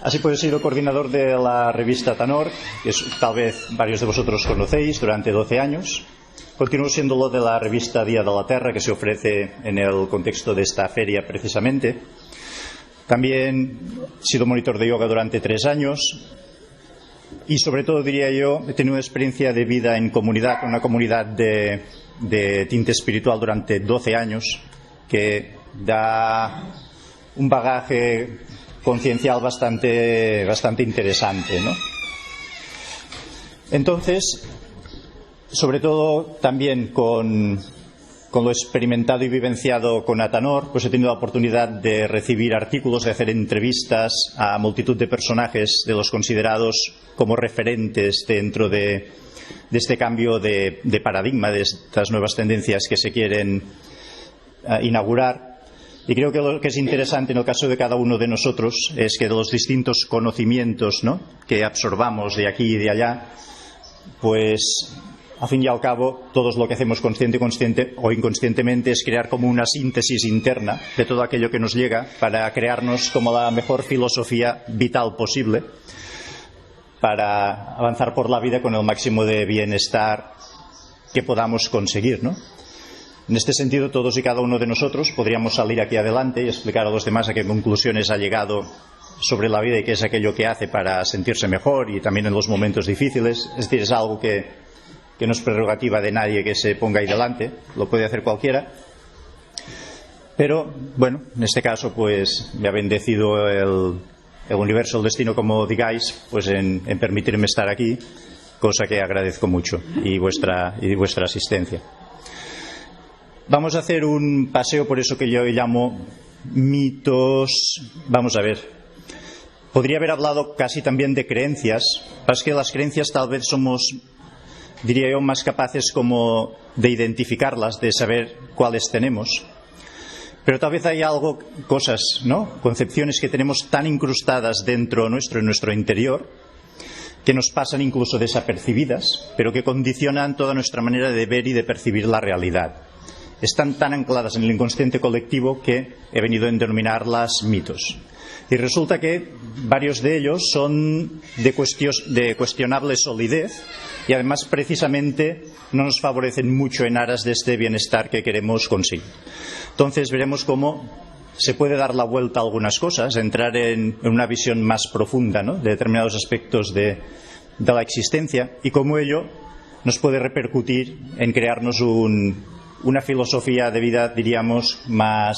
Así pues, he sido coordinador de la revista Tanor, que tal vez varios de vosotros conocéis, durante 12 años. Continúo siéndolo de la revista Día de la Terra, que se ofrece en el contexto de esta feria precisamente. También he sido monitor de yoga durante 3 años. Y sobre todo, diría yo, he tenido una experiencia de vida en comunidad, una comunidad de tinte espiritual durante 12 años, que da un bagaje conciencial bastante interesante, ¿no? Entonces, sobre todo también con lo experimentado y vivenciado con Atanor, pues he tenido la oportunidad de recibir artículos, de hacer entrevistas a multitud de personajes de los considerados como referentes dentro de este cambio de paradigma, de estas nuevas tendencias que se quieren inaugurar. Y creo que lo que es interesante en el caso de cada uno de nosotros es que de los distintos conocimientos, ¿no?, que absorbamos de aquí y de allá, pues al fin y al cabo, todos lo que hacemos consciente o inconscientemente es crear como una síntesis interna de todo aquello que nos llega para crearnos como la mejor filosofía vital posible para avanzar por la vida con el máximo de bienestar que podamos conseguir, ¿no? En este sentido, todos y cada uno de nosotros podríamos salir aquí adelante y explicar a los demás a qué conclusiones ha llegado sobre la vida y qué es aquello que hace para sentirse mejor y también en los momentos difíciles. Es decir, es algo que no es prerrogativa de nadie que se ponga ahí delante, lo puede hacer cualquiera. Pero, bueno, en este caso, pues me ha bendecido el universo, el destino, como digáis, pues en permitirme estar aquí, cosa que agradezco mucho, y vuestra asistencia. Vamos a hacer un paseo por eso que yo llamo mitos. Vamos a ver. Podría haber hablado casi también de creencias. Es que las creencias tal vez somos, diría yo, más capaces como de identificarlas, de saber cuáles tenemos. Pero tal vez hay cosas, ¿no?, concepciones que tenemos tan incrustadas dentro nuestro, en nuestro interior, que nos pasan incluso desapercibidas, pero que condicionan toda nuestra manera de ver y de percibir la realidad. Están tan ancladas en el inconsciente colectivo que he venido a denominarlas mitos. Y resulta que varios de ellos son de cuestionable solidez y además precisamente no nos favorecen mucho en aras de este bienestar que queremos conseguir. Entonces veremos cómo se puede dar la vuelta a algunas cosas, entrar en una visión más profunda, ¿no?, de determinados aspectos de la existencia y cómo ello nos puede repercutir en crearnos una filosofía de vida, diríamos, más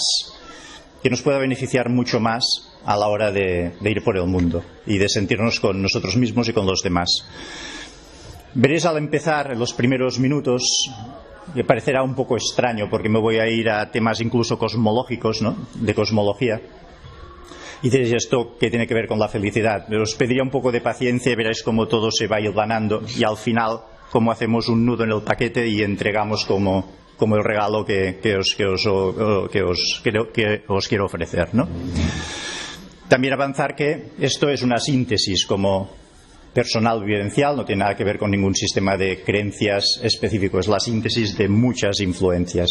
que nos pueda beneficiar mucho más a la hora de ir por el mundo y de sentirnos con nosotros mismos y con los demás. Veréis al empezar, en los primeros minutos, me parecerá un poco extraño porque me voy a ir a temas incluso cosmológicos, ¿no?, de cosmología. Y diréis, ¿esto qué tiene que ver con la felicidad? Pero os pediría un poco de paciencia y veréis cómo todo se va hilvanando y al final cómo hacemos un nudo en el paquete y entregamos como el regalo que os quiero ofrecer, ¿no? También avanzar que esto es una síntesis como personal vivencial, no tiene nada que ver con ningún sistema de creencias específico, es la síntesis de muchas influencias.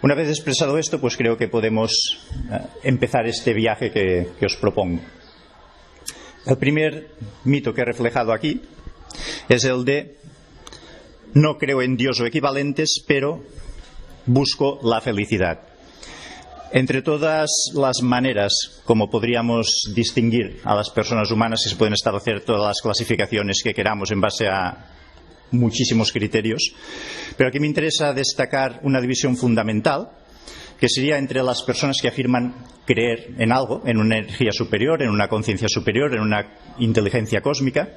Una vez expresado esto, pues creo que podemos empezar este viaje que os propongo. El primer mito que he reflejado aquí es el de: no creo en Dios o equivalentes, pero busco la felicidad. Entre todas las maneras como podríamos distinguir a las personas humanas, que se pueden establecer todas las clasificaciones que queramos en base a muchísimos criterios, pero aquí me interesa destacar una división fundamental, que sería entre las personas que afirman creer en algo, en una energía superior, en una conciencia superior, en una inteligencia cósmica.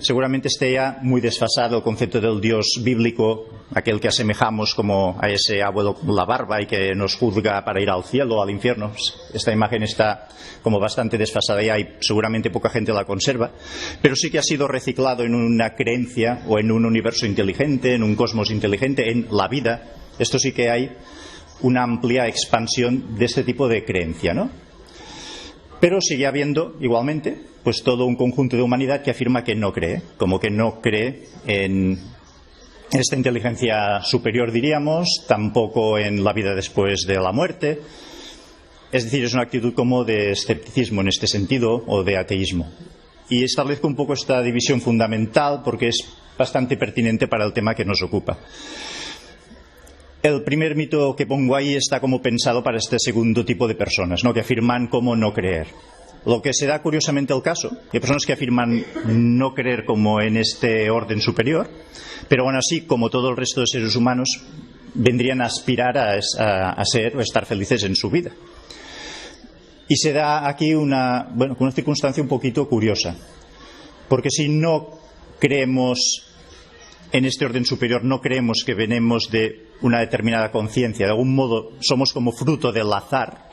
Seguramente esté ya muy desfasado el concepto del Dios bíblico, aquel que asemejamos como a ese abuelo con la barba y que nos juzga para ir al cielo o al infierno. Esta imagen está como bastante desfasada ya y seguramente poca gente la conserva, pero sí que ha sido reciclado en una creencia o en un universo inteligente, en un cosmos inteligente, en la vida. Esto sí que hay una amplia expansión de este tipo de creencia, ¿no? Pero sigue habiendo igualmente pues todo un conjunto de humanidad que afirma que no cree, como que no cree en esta inteligencia superior, diríamos, tampoco en la vida después de la muerte, Es decir, es una actitud como de escepticismo en este sentido o de ateísmo. Y establezco un poco esta división fundamental porque es bastante pertinente para el tema que nos ocupa. El primer mito que pongo ahí está como pensado para este segundo tipo de personas, ¿no?, que afirman como no creer. Lo que se da curiosamente el caso, hay personas que afirman no creer como en este orden superior, pero aún así, como todo el resto de seres humanos, vendrían a aspirar a ser o estar felices en su vida. Y se da aquí una circunstancia un poquito curiosa, porque si no creemos en este orden superior, no creemos que venimos de una determinada conciencia, de algún modo somos como fruto del azar.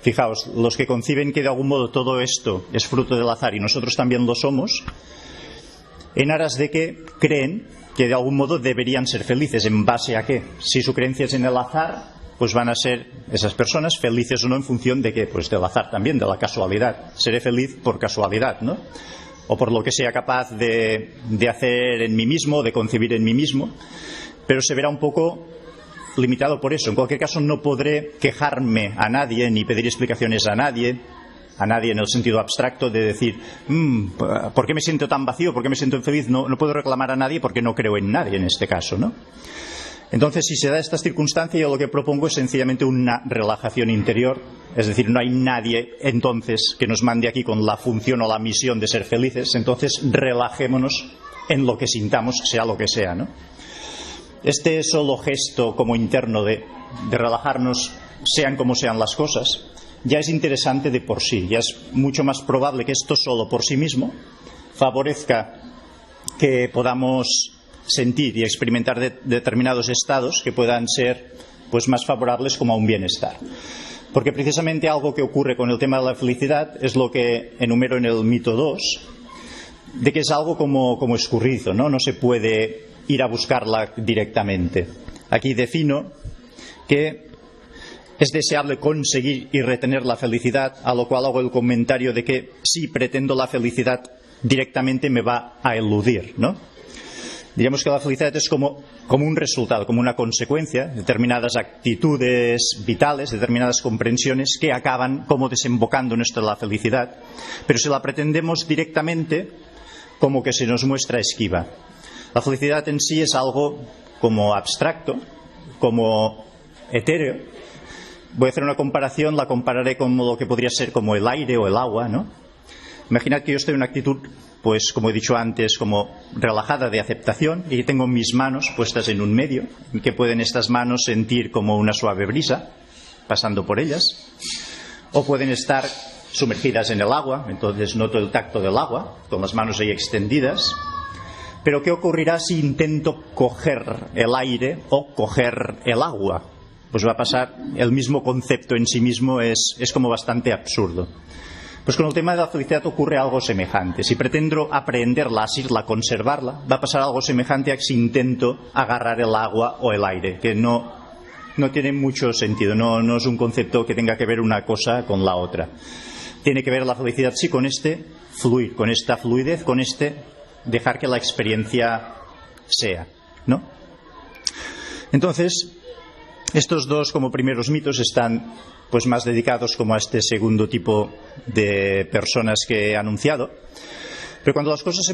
Fijaos, los que conciben que de algún modo todo esto es fruto del azar y nosotros también lo somos, en aras de que creen que de algún modo deberían ser felices. ¿En base a qué? Si su creencia es en el azar, pues van a ser esas personas felices o no en función de qué, pues del azar también, de la casualidad. Seré feliz por casualidad, ¿no? O por lo que sea capaz de hacer en mí mismo, de concebir en mí mismo, pero se verá un poco limitado por eso. En cualquier caso, no podré quejarme a nadie ni pedir explicaciones a nadie en el sentido abstracto de decir ¿por qué me siento tan vacío? ¿Por qué me siento infeliz? No puedo reclamar a nadie porque no creo en nadie en este caso, ¿no? Entonces, si se da esta circunstancia, yo lo que propongo es sencillamente una relajación interior, es decir, no hay nadie entonces que nos mande aquí con la función o la misión de ser felices, entonces relajémonos en lo que sintamos, sea lo que sea, ¿no? Este solo gesto como interno de relajarnos, sean como sean las cosas, ya es interesante de por sí, ya es mucho más probable que esto solo por sí mismo favorezca que podamos sentir y experimentar determinados estados que puedan ser pues más favorables como a un bienestar. Porque precisamente algo que ocurre con el tema de la felicidad es lo que enumero en el mito 2, de que es algo como escurridizo, ¿no? No se puede ir a buscarla directamente. Aquí defino que es deseable conseguir y retener la felicidad, a lo cual hago el comentario de que si pretendo la felicidad directamente me va a eludir, ¿no? Diríamos que la felicidad es como un resultado, como una consecuencia, determinadas actitudes vitales, determinadas comprensiones que acaban como desembocando en esto de la felicidad. Pero si la pretendemos directamente, como que se nos muestra esquiva. La felicidad en sí es algo como abstracto, como etéreo. Voy a hacer una comparación, la compararé con lo que podría ser como el aire o el agua, ¿no? Imaginad que yo estoy en una actitud, pues como he dicho antes, como relajada de aceptación y tengo mis manos puestas en un medio, en que pueden estas manos sentir como una suave brisa pasando por ellas, o pueden estar sumergidas en el agua, entonces noto el tacto del agua, con las manos ahí extendidas. Pero ¿qué ocurrirá si intento coger el aire o coger el agua? Pues va a pasar, el mismo concepto en sí mismo es como bastante absurdo. Pues con el tema de la felicidad ocurre algo semejante. Si pretendo aprenderla, asirla, conservarla, va a pasar algo semejante a que si intento agarrar el agua o el aire, que no tiene mucho sentido, no es un concepto que tenga que ver una cosa con la otra. Tiene que ver la felicidad sí con este fluir, con esta fluidez, con este dejar que la experiencia sea, ¿no? Entonces, estos dos como primeros mitos están pues más dedicados como a este segundo tipo de personas que he anunciado. Pero cuando las cosas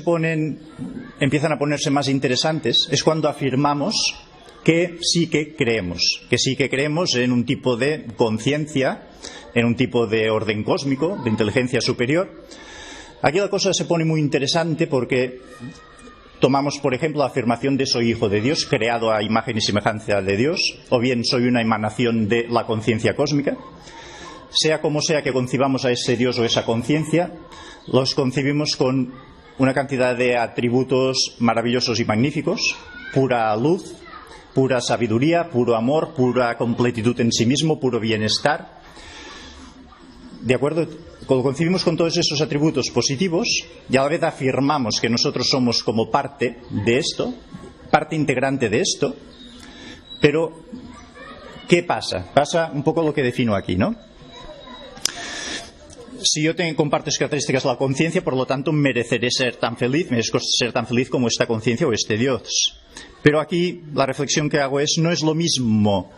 empiezan a ponerse más interesantes, es cuando afirmamos que sí que creemos en un tipo de conciencia, en un tipo de orden cósmico, de inteligencia superior. Aquí la cosa se pone muy interesante porque tomamos, por ejemplo, la afirmación de soy hijo de Dios, creado a imagen y semejanza de Dios, o bien soy una emanación de la conciencia cósmica. Sea como sea que concibamos a ese Dios o esa conciencia, los concibimos con una cantidad de atributos maravillosos y magníficos, pura luz, pura sabiduría, puro amor, pura completitud en sí mismo, puro bienestar. ¿De acuerdo? Cuando concibimos con todos esos atributos positivos y a la vez afirmamos que nosotros somos como parte de esto, parte integrante de esto, pero ¿qué pasa? Pasa un poco lo que defino aquí, ¿no? Si yo comparto estas características de la conciencia, por lo tanto merezco ser tan feliz como esta conciencia o este Dios. Pero aquí la reflexión que hago no es lo mismo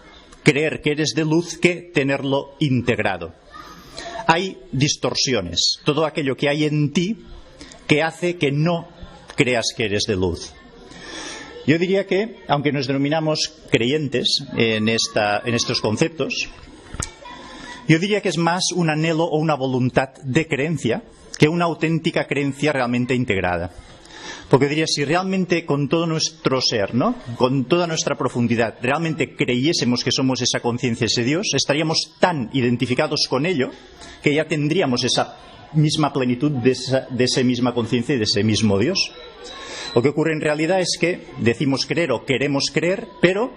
creer que eres de luz que tenerlo integrado. Hay distorsiones, todo aquello que hay en ti que hace que no creas que eres de luz. Yo diría que, aunque nos denominamos creyentes en estos conceptos, yo diría que es más un anhelo o una voluntad de creencia que una auténtica creencia realmente integrada. Porque diría, si realmente con todo nuestro ser, ¿no?, con toda nuestra profundidad, realmente creyésemos que somos esa conciencia, ese Dios, estaríamos tan identificados con ello que ya tendríamos esa misma plenitud de esa misma conciencia y de ese mismo Dios. Lo que ocurre en realidad es que decimos creer o queremos creer, pero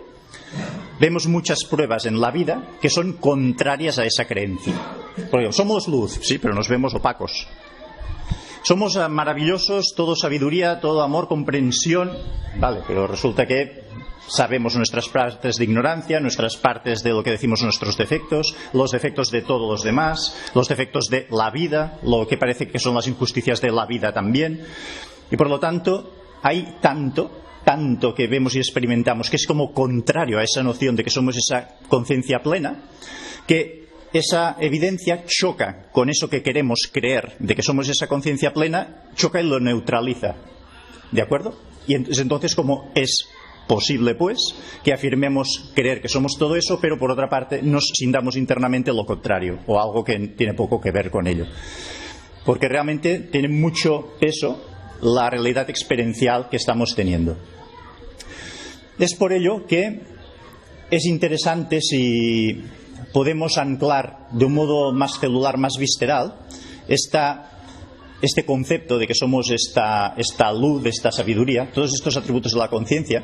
vemos muchas pruebas en la vida que son contrarias a esa creencia. Por ejemplo, somos luz, sí, pero nos vemos opacos. Somos maravillosos, todo sabiduría, todo amor, comprensión, vale, pero resulta que sabemos nuestras partes de ignorancia, nuestras partes de lo que decimos nuestros defectos, los defectos de todos los demás, los defectos de la vida, lo que parece que son las injusticias de la vida también. Y por lo tanto, hay tanto que vemos y experimentamos que es como contrario a esa noción de que somos esa conciencia plena, que esa evidencia choca con eso que queremos creer de que somos esa conciencia plena, choca y lo neutraliza. ¿De acuerdo? Y entonces, ¿cómo es posible, pues, que afirmemos creer que somos todo eso, pero por otra parte nos sintamos internamente lo contrario, o algo que tiene poco que ver con ello? Porque realmente tiene mucho peso la realidad experiencial que estamos teniendo. Es por ello que es interesante si podemos anclar de un modo más celular, más visceral, este concepto de que somos esta luz, esta sabiduría, todos estos atributos de la conciencia.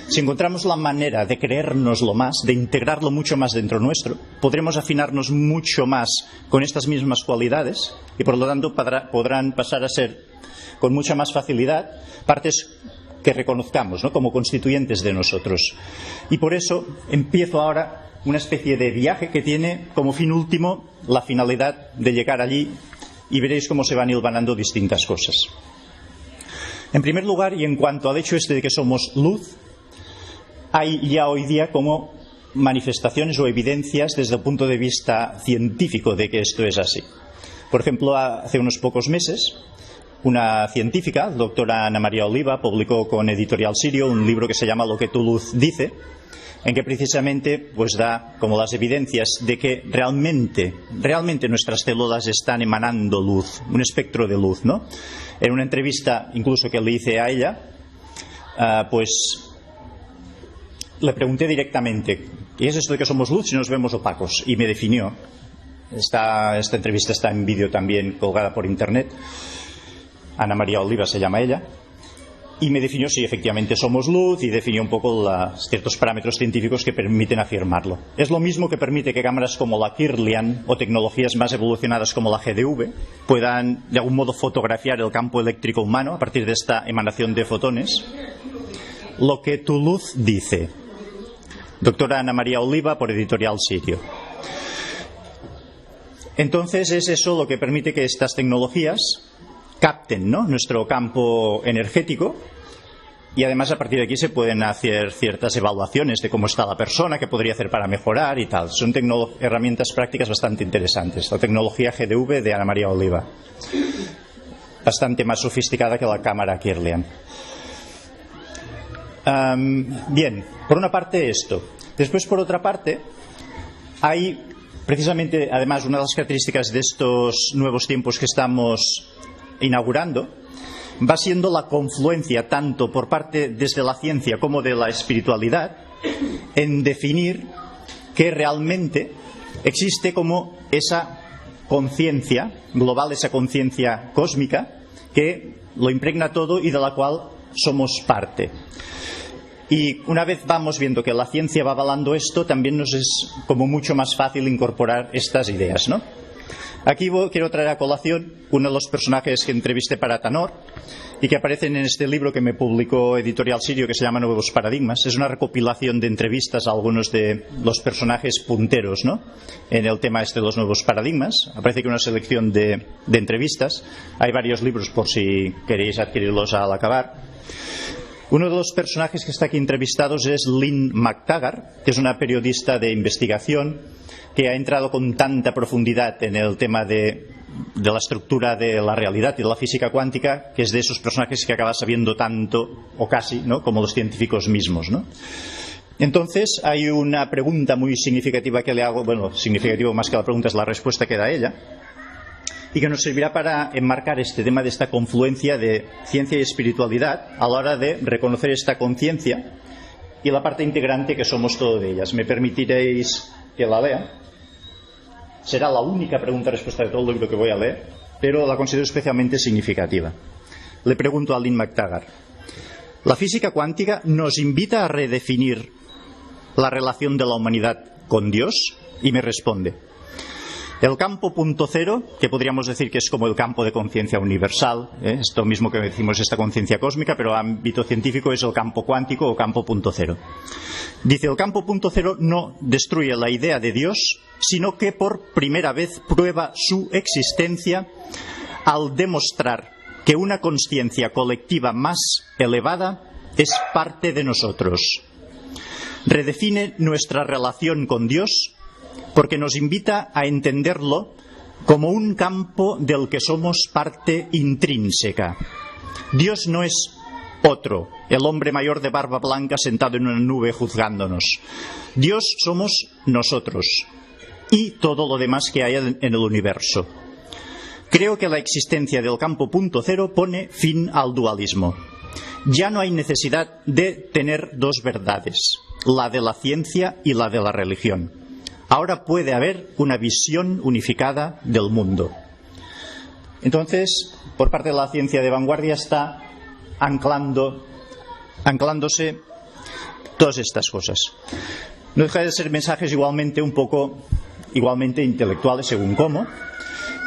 Si encontramos la manera de creérnoslo más, de integrarlo mucho más dentro nuestro, podremos afinarnos mucho más con estas mismas cualidades y por lo tanto podrán pasar a ser con mucha más facilidad partes que reconozcamos, ¿no?, como constituyentes de nosotros. Y por eso empiezo ahora una especie de viaje que tiene como fin último la finalidad de llegar allí, y veréis cómo se van hilvanando distintas cosas. En primer lugar, y en cuanto al hecho de que somos luz, hay ya hoy día como manifestaciones o evidencias desde el punto de vista científico de que esto es así. Por ejemplo, hace unos pocos meses, una científica, doctora Ana María Oliva, publicó con Editorial Sirio un libro que se llama Lo que tu luz dice, en que precisamente pues da como las evidencias de que realmente nuestras células están emanando luz, un espectro de luz, ¿no? En una entrevista incluso que le hice a ella, pues le pregunté directamente, ¿qué es esto de que somos luz si nos vemos opacos? Y me definió. Esta entrevista está en vídeo también colgada por internet. Ana María Oliva se llama ella. Y me definió si efectivamente somos luz y definió un poco ciertos parámetros científicos que permiten afirmarlo. Es lo mismo que permite que cámaras como la Kirlian o tecnologías más evolucionadas como la GDV puedan de algún modo fotografiar el campo eléctrico humano a partir de esta emanación de fotones. Lo que tu luz dice. Doctora Ana María Oliva por Editorial Sirio. Entonces es eso lo que permite que estas tecnologías capten, ¿no?, nuestro campo energético, y además a partir de aquí se pueden hacer ciertas evaluaciones de cómo está la persona, qué podría hacer para mejorar y tal. Son herramientas prácticas bastante interesantes. La tecnología GDV de Ana María Oliva, bastante más sofisticada que la cámara Kirlian. Bien, por una parte esto. Después, por otra parte, hay precisamente, además, una de las características de estos nuevos tiempos que estamos inaugurando va siendo la confluencia tanto por parte desde la ciencia como de la espiritualidad en definir que realmente existe como esa conciencia global, esa conciencia cósmica que lo impregna todo y de la cual somos parte. Y una vez vamos viendo que la ciencia va avalando esto, también nos es como mucho más fácil incorporar estas ideas, ¿no? Aquí quiero traer a colación uno de los personajes que entrevisté para Tanor y que aparecen en este libro que me publicó Editorial Sirio, que se llama Nuevos Paradigmas. Es una recopilación de entrevistas a algunos de los personajes punteros, ¿no?, en el tema de los nuevos paradigmas. Aparece que una selección de entrevistas. Hay varios libros por si queréis adquirirlos al acabar. Uno de los personajes que está aquí entrevistados es Lynn McTaggart, que es una periodista de investigación que ha entrado con tanta profundidad en el tema de la estructura de la realidad y de la física cuántica, que es de esos personajes que acaba sabiendo tanto, o casi, ¿no?, como los científicos mismos, ¿no? Entonces, hay una pregunta muy significativa que le hago, bueno, significativo más que la pregunta es la respuesta que da ella, y que nos servirá para enmarcar este tema de esta confluencia de ciencia y espiritualidad a la hora de reconocer esta conciencia y la parte integrante que somos todo de ellas. Me permitiréis que la lea. Será la única pregunta-respuesta de todo el libro que voy a leer, pero la considero especialmente significativa. Le pregunto a Lynn McTaggart: ¿la física cuántica nos invita a redefinir la relación de la humanidad con Dios? Y me responde: el campo punto cero, que podríamos decir que es como el campo de conciencia universal, esto mismo que decimos, esta conciencia cósmica, pero a ámbito científico es el campo cuántico o campo punto cero. Dice: el campo punto cero no destruye la idea de Dios, sino que por primera vez prueba su existencia al demostrar que una consciencia colectiva más elevada es parte de nosotros. Redefine nuestra relación con Dios porque nos invita a entenderlo como un campo del que somos parte intrínseca. Dios no es otro, el hombre mayor de barba blanca sentado en una nube juzgándonos. Dios somos nosotros y todo lo demás que hay en el universo. Creo que la existencia del campo punto cero pone fin al dualismo. Ya no hay necesidad de tener dos verdades, la de la ciencia y la de la religión. Ahora puede haber una visión unificada del mundo. Entonces, por parte de la ciencia de vanguardia está anclándose todas estas cosas. No deja de ser mensajes igualmente intelectuales según cómo,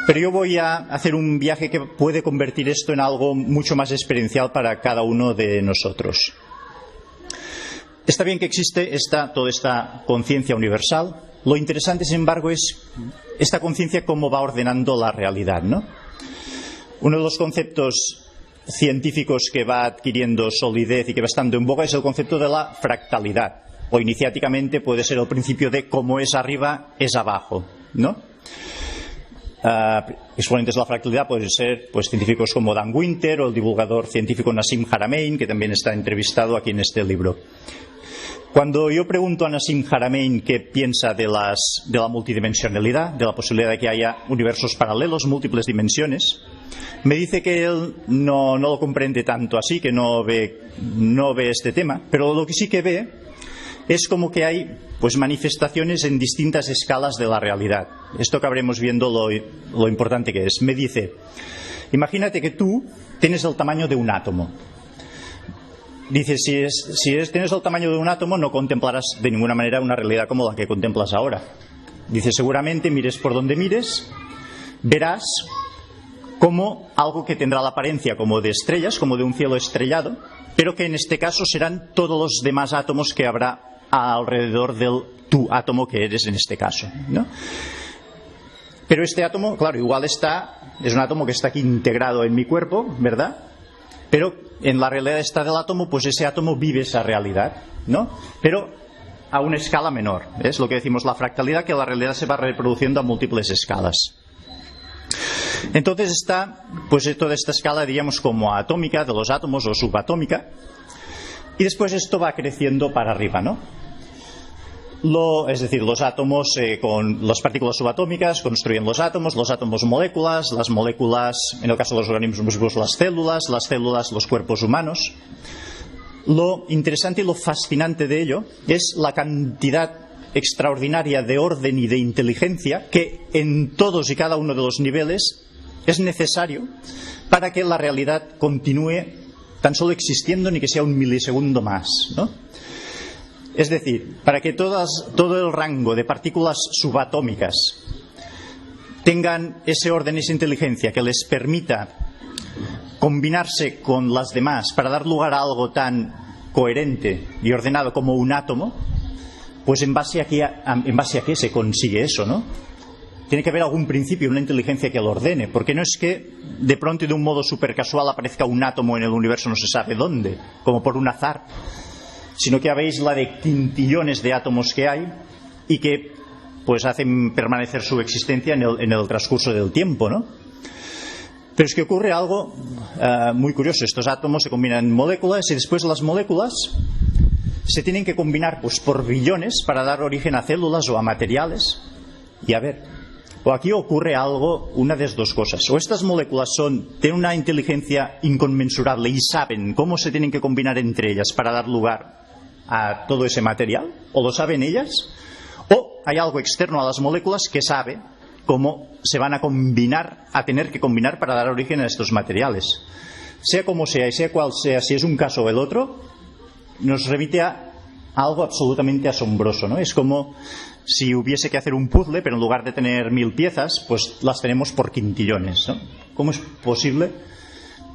pero yo voy a hacer un viaje que puede convertir esto en algo mucho más experiencial para cada uno de nosotros. Está bien que existe toda esta conciencia universal. Lo interesante, sin embargo, es esta conciencia cómo va ordenando la realidad, ¿no? Uno de los conceptos científicos que va adquiriendo solidez y que va estando en boga es el concepto de la fractalidad. O iniciáticamente puede ser el principio de como es arriba, es abajo, ¿no? Exponentes de la fractalidad pueden ser científicos como Dan Winter o el divulgador científico Nassim Haramein, que también está entrevistado aquí en este libro. Cuando yo pregunto a Nassim Haramein qué piensa de la multidimensionalidad, de la posibilidad de que haya universos paralelos, múltiples dimensiones, me dice que él no lo comprende tanto así, que no ve este tema, pero lo que sí que ve es como que hay manifestaciones en distintas escalas de la realidad. Esto acabaremos viendo lo importante que es. Me dice: imagínate que tú tienes el tamaño de un átomo. Dice: tienes el tamaño de un átomo, no contemplarás de ninguna manera una realidad como la que contemplas ahora. Dice: seguramente mires por donde mires, verás como algo que tendrá la apariencia como de estrellas, como de un cielo estrellado, pero que en este caso serán todos los demás átomos que habrá alrededor del tu átomo que eres en este caso, ¿no? Pero este átomo, claro, igual es un átomo que está aquí integrado en mi cuerpo, ¿verdad? Pero en la realidad del átomo, ese átomo vive esa realidad, ¿no? Pero a una escala menor. Es lo que decimos la fractalidad, que la realidad se va reproduciendo a múltiples escalas. Entonces está toda esta escala, diríamos, como atómica de los átomos o subatómica, y después esto va creciendo para arriba, ¿no? Es decir, los átomos con las partículas subatómicas construyen los átomos moléculas, las moléculas, en el caso de los organismos vivos, las células los cuerpos humanos. Lo interesante y lo fascinante de ello es la cantidad extraordinaria de orden y de inteligencia que en todos y cada uno de los niveles es necesario para que la realidad continúe tan solo existiendo, ni que sea un milisegundo más, ¿no? Es decir, para que todo el rango de partículas subatómicas tengan ese orden y esa inteligencia que les permita combinarse con las demás para dar lugar a algo tan coherente y ordenado como un átomo, en base a qué se consigue eso, ¿no? tiene que haber algún principio, una inteligencia que lo ordene, porque no es que de pronto y de un modo súper casual aparezca un átomo en el universo no se sabe dónde, como por un azar, sino que habéis la de quintillones de átomos que hay y que pues hacen permanecer su existencia en el transcurso del tiempo, ¿no? Pero es que ocurre algo muy curioso. Estos átomos se combinan en moléculas y después las moléculas se tienen que combinar pues por billones para dar origen a células o a materiales. Y a ver, o aquí ocurre algo, una de dos cosas. O estas moléculas tienen una inteligencia inconmensurable y saben cómo se tienen que combinar entre ellas para dar lugar a todo ese material, o lo saben ellas, o hay algo externo a las moléculas que sabe cómo se van a tener que combinar para dar origen a estos materiales. Sea como sea y sea cual sea, si es un caso o el otro, nos remite a algo absolutamente asombroso, ¿no? Es como si hubiese que hacer un puzzle, pero en lugar de tener 1000 piezas, pues las tenemos por quintillones, ¿no? ¿Cómo es posible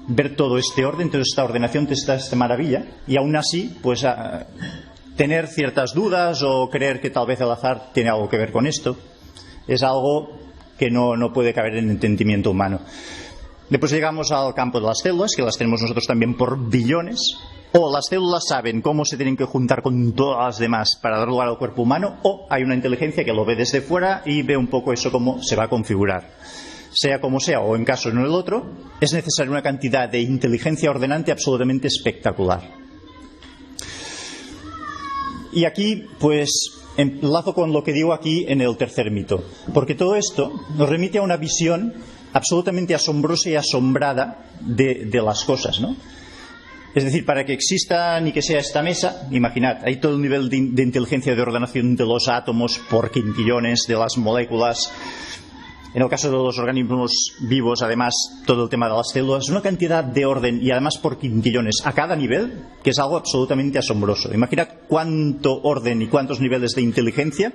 ver todo este orden, toda esta ordenación, toda esta maravilla, y aún así, pues tener ciertas dudas o creer que tal vez el azar tiene algo que ver con esto? Es algo que no puede caber en el entendimiento humano. Después llegamos al campo de las células, que las tenemos nosotros también por billones. O las células saben cómo se tienen que juntar con todas las demás para dar lugar al cuerpo humano, o hay una inteligencia que lo ve desde fuera y ve un poco eso cómo se va a configurar. Sea como sea, o en caso no el otro, es necesaria una cantidad de inteligencia ordenante absolutamente espectacular. Y aquí, pues, enlazo con lo que digo aquí en el tercer mito, porque todo esto nos remite a una visión absolutamente asombrosa y asombrada de las cosas, ¿no? Es decir, para que exista ni que sea esta mesa, imaginad, hay todo el nivel de inteligencia de ordenación de los átomos por quintillones, de las moléculas. En el caso de los organismos vivos, además, todo el tema de las células, una cantidad de orden y además por quintillones a cada nivel, que es algo absolutamente asombroso. Imaginad cuánto orden y cuántos niveles de inteligencia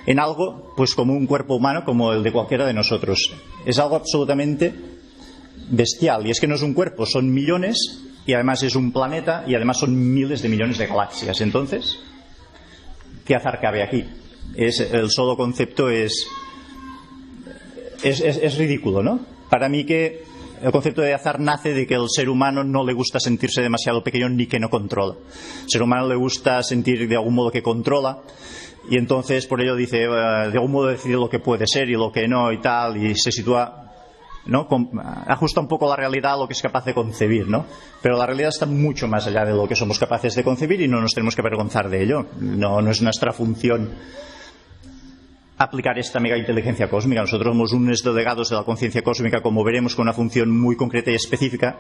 en algo, pues como un cuerpo humano, como el de cualquiera de nosotros. Es algo absolutamente bestial. Y es que no es un cuerpo, son millones, y además es un planeta, y además son miles de millones de galaxias. Entonces, ¿qué azar cabe aquí? El solo concepto es ridículo, ¿no? Para mí que el concepto de azar nace de que el ser humano no le gusta sentirse demasiado pequeño ni que no controla. Al ser humano le gusta sentir de algún modo que controla, y entonces por ello dice, de algún modo decide lo que puede ser y lo que no y tal, y se sitúa, ¿no? Ajusta un poco la realidad a lo que es capaz de concebir, ¿no? Pero la realidad está mucho más allá de lo que somos capaces de concebir y no nos tenemos que avergonzar de ello. No es nuestra función aplicar esta mega inteligencia cósmica. Nosotros somos unos delegados de la conciencia cósmica, como veremos, con una función muy concreta y específica.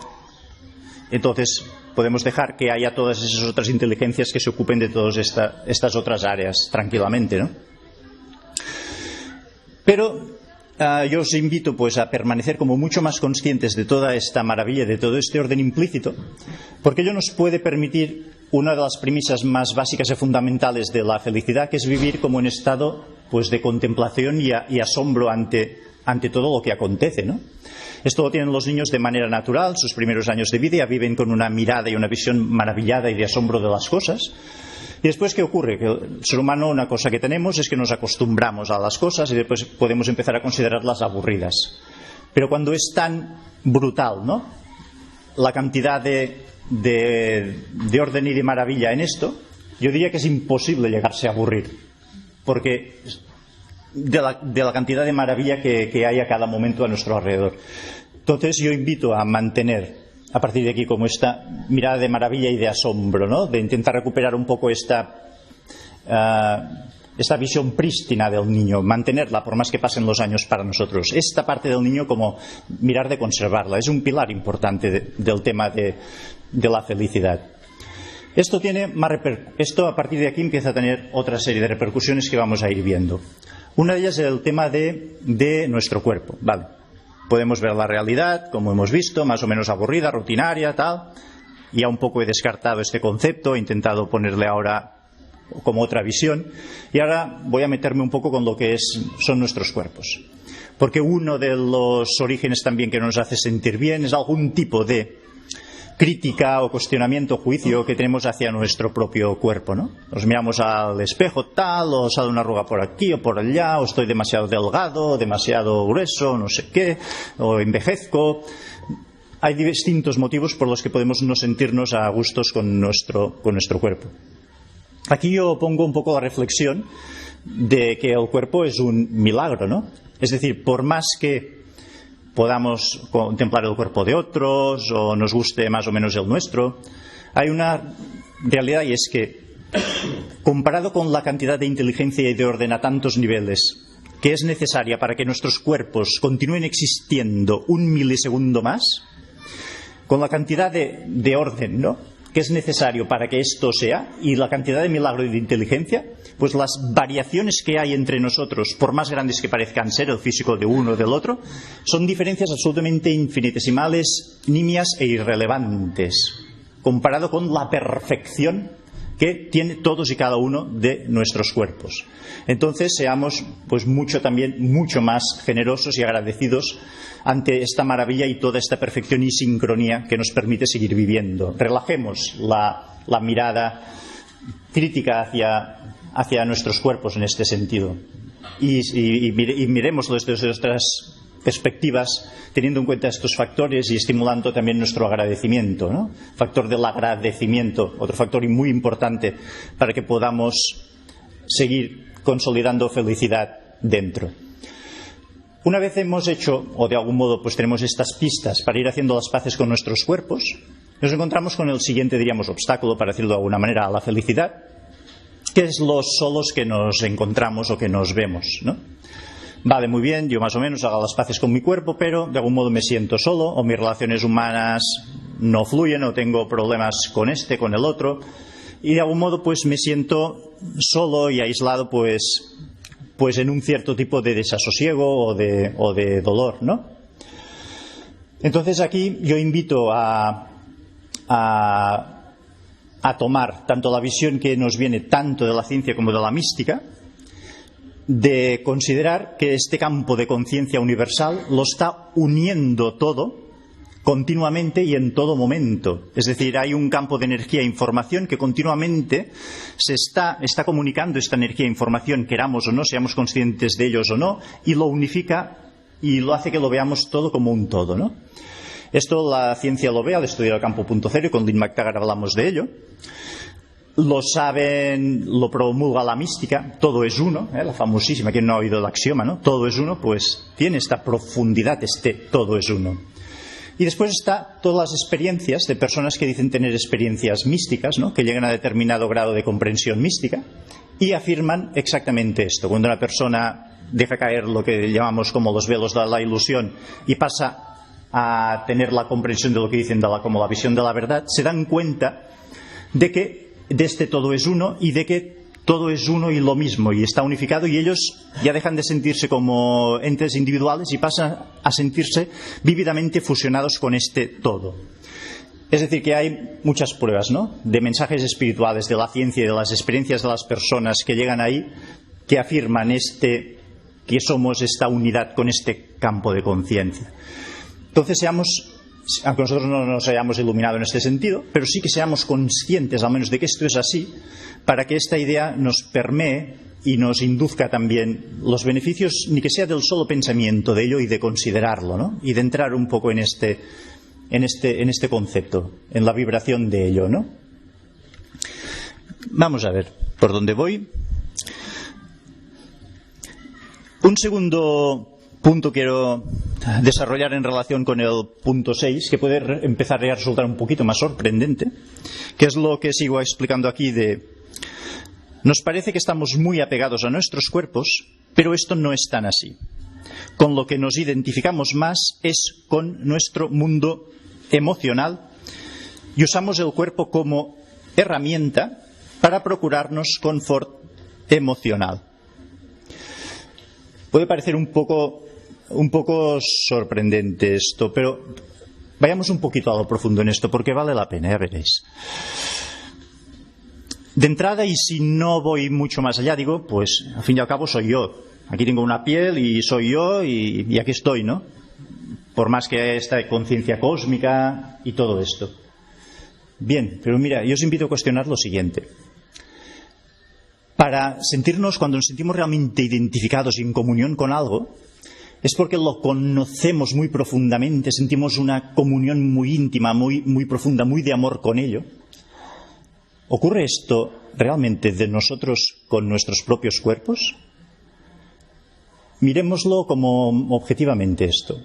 Entonces podemos dejar que haya todas esas otras inteligencias que se ocupen de todas estas otras áreas tranquilamente, ¿no? Pero yo os invito pues a permanecer como mucho más conscientes de toda esta maravilla, de todo este orden implícito, porque ello nos puede permitir una de las premisas más básicas y fundamentales de la felicidad, que es vivir como en estado pues de contemplación y asombro ante todo lo que acontece, ¿no? Esto lo tienen los niños de manera natural, sus primeros años de vida ya viven con una mirada y una visión maravillada y de asombro de las cosas. Y después, ¿qué ocurre? Que el ser humano, una cosa que tenemos es que nos acostumbramos a las cosas y después podemos empezar a considerarlas aburridas. Pero cuando es tan brutal, ¿no?, la cantidad de orden y de maravilla en esto, yo diría que es imposible llegarse a aburrir, porque de la cantidad de maravilla que hay a cada momento a nuestro alrededor. Entonces yo invito a mantener a partir de aquí como esta mirada de maravilla y de asombro, ¿no?, de intentar recuperar un poco esta visión prístina del niño, mantenerla por más que pasen los años para nosotros. Esta parte del niño, como mirar de conservarla, es un pilar importante del tema de la felicidad. Esto a partir de aquí empieza a tener otra serie de repercusiones que vamos a ir viendo. Una de ellas es el tema de nuestro cuerpo, ¿vale? Podemos ver la realidad, como hemos visto, más o menos aburrida, rutinaria, tal. Ya un poco he descartado este concepto, he intentado ponerle ahora como otra visión. Y ahora voy a meterme un poco con lo que son nuestros cuerpos. Porque uno de los orígenes también que nos hace sentir bien es algún tipo de crítica o cuestionamiento, juicio que tenemos hacia nuestro propio cuerpo, ¿no? Nos miramos al espejo tal, o sale una arruga por aquí o por allá, o estoy demasiado delgado, demasiado grueso, no sé qué, o envejezco. Hay distintos motivos por los que podemos no sentirnos a gustos con nuestro cuerpo. Aquí yo pongo un poco la reflexión de que el cuerpo es un milagro, ¿no? Es decir, por más que podamos contemplar el cuerpo de otros o nos guste más o menos el nuestro, hay una realidad, y es que comparado con la cantidad de inteligencia y de orden a tantos niveles que es necesaria para que nuestros cuerpos continúen existiendo un milisegundo más, con la cantidad de orden, ¿no?, que es necesario para que esto sea, y la cantidad de milagro y de inteligencia, pues las variaciones que hay entre nosotros, por más grandes que parezcan ser el físico de uno o del otro, son diferencias absolutamente infinitesimales, nimias e irrelevantes, comparado con la perfección que tiene todos y cada uno de nuestros cuerpos. Entonces seamos pues mucho más generosos y agradecidos ante esta maravilla y toda esta perfección y sincronía que nos permite seguir viviendo. Relajemos la mirada crítica hacia nuestros cuerpos en este sentido y miremoslo desde nuestras perspectivas, teniendo en cuenta estos factores y estimulando también nuestro agradecimiento, ¿no? Factor del agradecimiento, otro factor muy importante para que podamos seguir consolidando felicidad dentro. Una vez hemos hecho, o de algún modo pues tenemos estas pistas para ir haciendo las paces con nuestros cuerpos, nos encontramos con el siguiente, diríamos, obstáculo, para decirlo de alguna manera, a la felicidad, que es los solos que nos encontramos o que nos vemos, ¿no? Vale, muy bien, yo más o menos hago las paces con mi cuerpo, pero de algún modo me siento solo, o mis relaciones humanas no fluyen, o tengo problemas con este, con el otro, y de algún modo pues me siento solo y aislado pues en un cierto tipo de desasosiego o de dolor, ¿no? Entonces aquí yo invito a tomar tanto la visión que nos viene tanto de la ciencia como de la mística, de considerar que este campo de conciencia universal lo está uniendo todo continuamente y en todo momento. Es decir, hay un campo de energía e información que continuamente se está comunicando esta energía e información, queramos o no, seamos conscientes de ellos o no, y lo unifica y lo hace que lo veamos todo como un todo, ¿no? Esto la ciencia lo ve al estudiar el campo punto cero, y con Lynn McTaggart hablamos de ello. Lo saben, lo promulga la mística, todo es uno, la famosísima, quien no ha oído el axioma, ¿no? Todo es uno, pues tiene esta profundidad, todo es uno. Y después está todas las experiencias de personas que dicen tener experiencias místicas, ¿no?, que llegan a determinado grado de comprensión mística y afirman exactamente esto. Cuando una persona deja caer lo que llamamos como los velos de la ilusión y pasa a tener la comprensión de lo que dicen como la visión de la verdad, se dan cuenta de que de este todo es uno y de que todo es uno y lo mismo y está unificado, y ellos ya dejan de sentirse como entes individuales y pasan a sentirse vívidamente fusionados con este todo. Es decir, que hay muchas pruebas, ¿no?, de mensajes espirituales de la ciencia y de las experiencias de las personas que llegan ahí, que afirman que somos esta unidad con este campo de conciencia. Entonces aunque nosotros no nos hayamos iluminado en este sentido, pero sí que seamos conscientes al menos de que esto es así, para que esta idea nos permee y nos induzca también los beneficios, ni que sea del solo pensamiento de ello y de considerarlo, ¿no?, y de entrar un poco en este concepto, en la vibración de ello, ¿no? Vamos a ver por dónde voy. Un segundo punto quiero desarrollar en relación con el punto 6, que puede empezar a resultar un poquito más sorprendente, que es lo que sigo explicando aquí nos parece que estamos muy apegados a nuestros cuerpos, pero esto no es tan así. Con lo que nos identificamos más es con nuestro mundo emocional y usamos el cuerpo como herramienta para procurarnos confort emocional. Puede parecer un poco sorprendente esto, pero vayamos un poquito a lo profundo en esto, porque vale la pena, ya veréis. De entrada, y si no voy mucho más allá, digo, pues al fin y al cabo soy yo. Aquí tengo una piel y soy yo y aquí estoy, ¿no? Por más que esta conciencia cósmica y todo esto. Bien, pero mira, yo os invito a cuestionar lo siguiente. Para sentirnos, cuando nos sentimos realmente identificados y en comunión con algo, es porque lo conocemos muy profundamente, sentimos una comunión muy íntima, muy profunda, muy de amor con ello. ¿Ocurre esto realmente de nosotros con nuestros propios cuerpos? Miremoslo como objetivamente esto.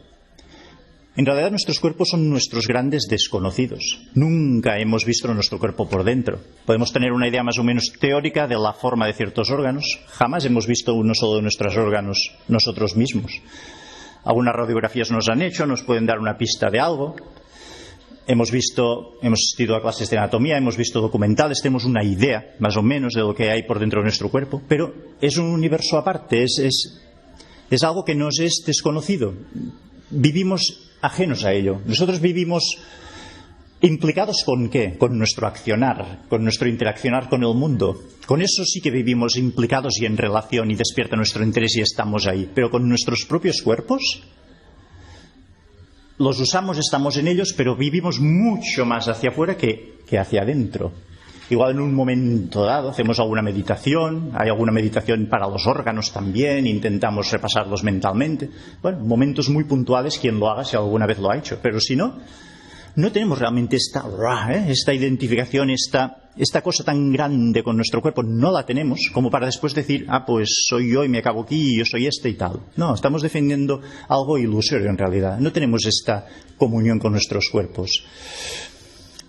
En realidad nuestros cuerpos son nuestros grandes desconocidos. Nunca hemos visto nuestro cuerpo por dentro. Podemos tener una idea más o menos teórica de la forma de ciertos órganos. Jamás hemos visto uno solo de nuestros órganos nosotros mismos. Algunas radiografías nos han hecho, nos pueden dar una pista de algo. Hemos asistido a clases de anatomía, hemos visto documentales, tenemos una idea más o menos de lo que hay por dentro de nuestro cuerpo, pero es un universo aparte, es algo que nos es desconocido. Vivimos ajenos a ello. Nosotros vivimos implicados ¿con qué? Con nuestro accionar, con nuestro interaccionar con el mundo. Con eso sí que vivimos implicados y en relación y despierta nuestro interés y estamos ahí. Pero con nuestros propios cuerpos, los usamos, estamos en ellos, pero vivimos mucho más hacia afuera que hacia adentro. Igual en un momento dado hacemos alguna meditación, hay alguna meditación para los órganos también, intentamos repasarlos mentalmente. Bueno, momentos muy puntuales, quien lo haga si alguna vez lo ha hecho, pero si no, no tenemos realmente esta identificación, esta cosa tan grande con nuestro cuerpo, no la tenemos como para después decir, pues soy yo y me acabo aquí y yo soy este y tal. No, estamos defendiendo algo ilusorio en realidad, no tenemos esta comunión con nuestros cuerpos.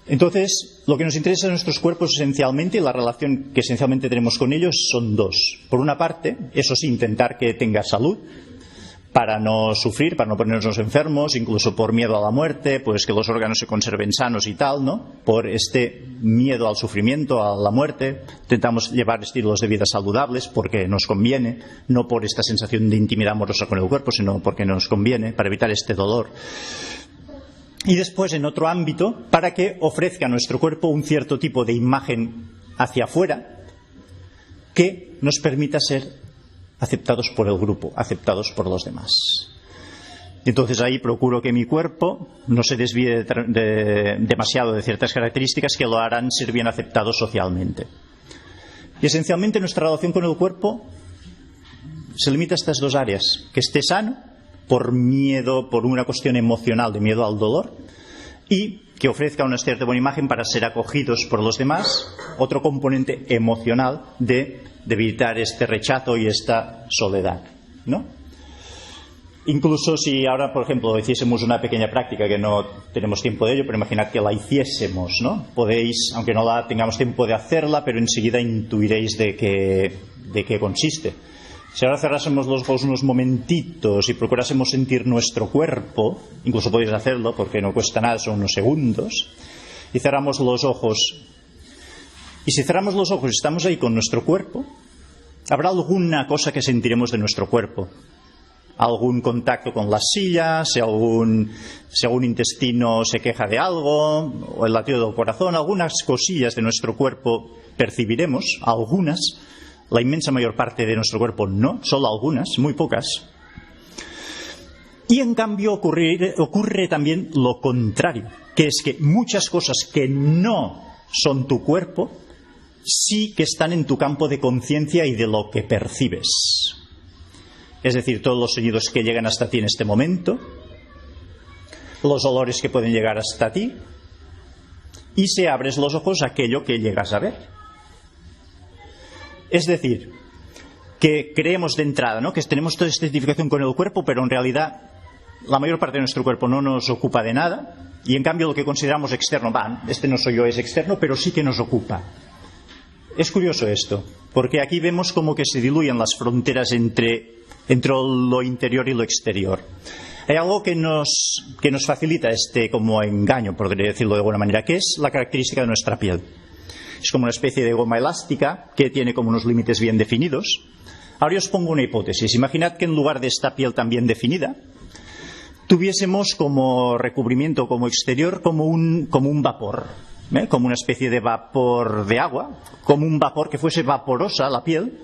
Entonces, lo que nos interesa de nuestros cuerpos esencialmente y la relación que esencialmente tenemos con ellos son dos. Por una parte, eso sí, intentar que tenga salud para no sufrir, para no ponernos enfermos, incluso por miedo a la muerte, pues que los órganos se conserven sanos y tal, ¿no? Por este miedo al sufrimiento, a la muerte, intentamos llevar estilos de vida saludables porque nos conviene, no por esta sensación de intimidad amorosa con el cuerpo, sino porque nos conviene, para evitar este dolor. Y después, en otro ámbito, para que ofrezca a nuestro cuerpo un cierto tipo de imagen hacia afuera que nos permita ser aceptados por el grupo, aceptados por los demás. Entonces ahí procuro que mi cuerpo no se desvíe demasiado de ciertas características que lo harán ser bien aceptado socialmente. Y esencialmente nuestra relación con el cuerpo se limita a estas dos áreas: que esté sano, por miedo, por una cuestión emocional de miedo al dolor, y que ofrezca una cierta buena imagen para ser acogidos por los demás, otro componente emocional de evitar este rechazo y esta soledad, ¿no? Incluso si ahora, por ejemplo, hiciésemos una pequeña práctica, que no tenemos tiempo de ello, pero imaginad que la hiciésemos, ¿no? Podéis, aunque no la tengamos tiempo de hacerla, pero enseguida intuiréis de qué consiste. Si ahora cerrásemos los ojos unos momentitos y procurásemos sentir nuestro cuerpo, incluso podéis hacerlo porque no cuesta nada, son unos segundos, y cerramos los ojos. Y si cerramos los ojos y estamos ahí con nuestro cuerpo, habrá alguna cosa que sentiremos de nuestro cuerpo. Algún contacto con la silla, si algún intestino se queja de algo, o el latido del corazón, algunas cosillas de nuestro cuerpo percibiremos, algunas. La inmensa mayor parte de nuestro cuerpo no, solo algunas, muy pocas. Y en cambio ocurre también lo contrario, que es que muchas cosas que no son tu cuerpo sí que están en tu campo de conciencia y de lo que percibes. Es decir, todos los sonidos que llegan hasta ti en este momento, los olores que pueden llegar hasta ti, y si abres los ojos, aquello que llegas a ver. Es decir, que creemos de entrada, ¿no?, que tenemos toda esta identificación con el cuerpo, pero en realidad la mayor parte de nuestro cuerpo no nos ocupa de nada, y en cambio lo que consideramos externo, este no soy yo, es externo, pero sí que nos ocupa. Es curioso esto, porque aquí vemos como que se diluyen las fronteras entre lo interior y lo exterior. Hay algo que nos facilita este como engaño, por decirlo de alguna manera, que es la característica de nuestra piel. Es como una especie de goma elástica que tiene como unos límites bien definidos. Ahora os pongo una hipótesis. Imaginad que en lugar de esta piel tan bien definida, tuviésemos como recubrimiento, como exterior, como un vapor, como una especie de vapor de agua, como un vapor que fuese vaporosa la piel,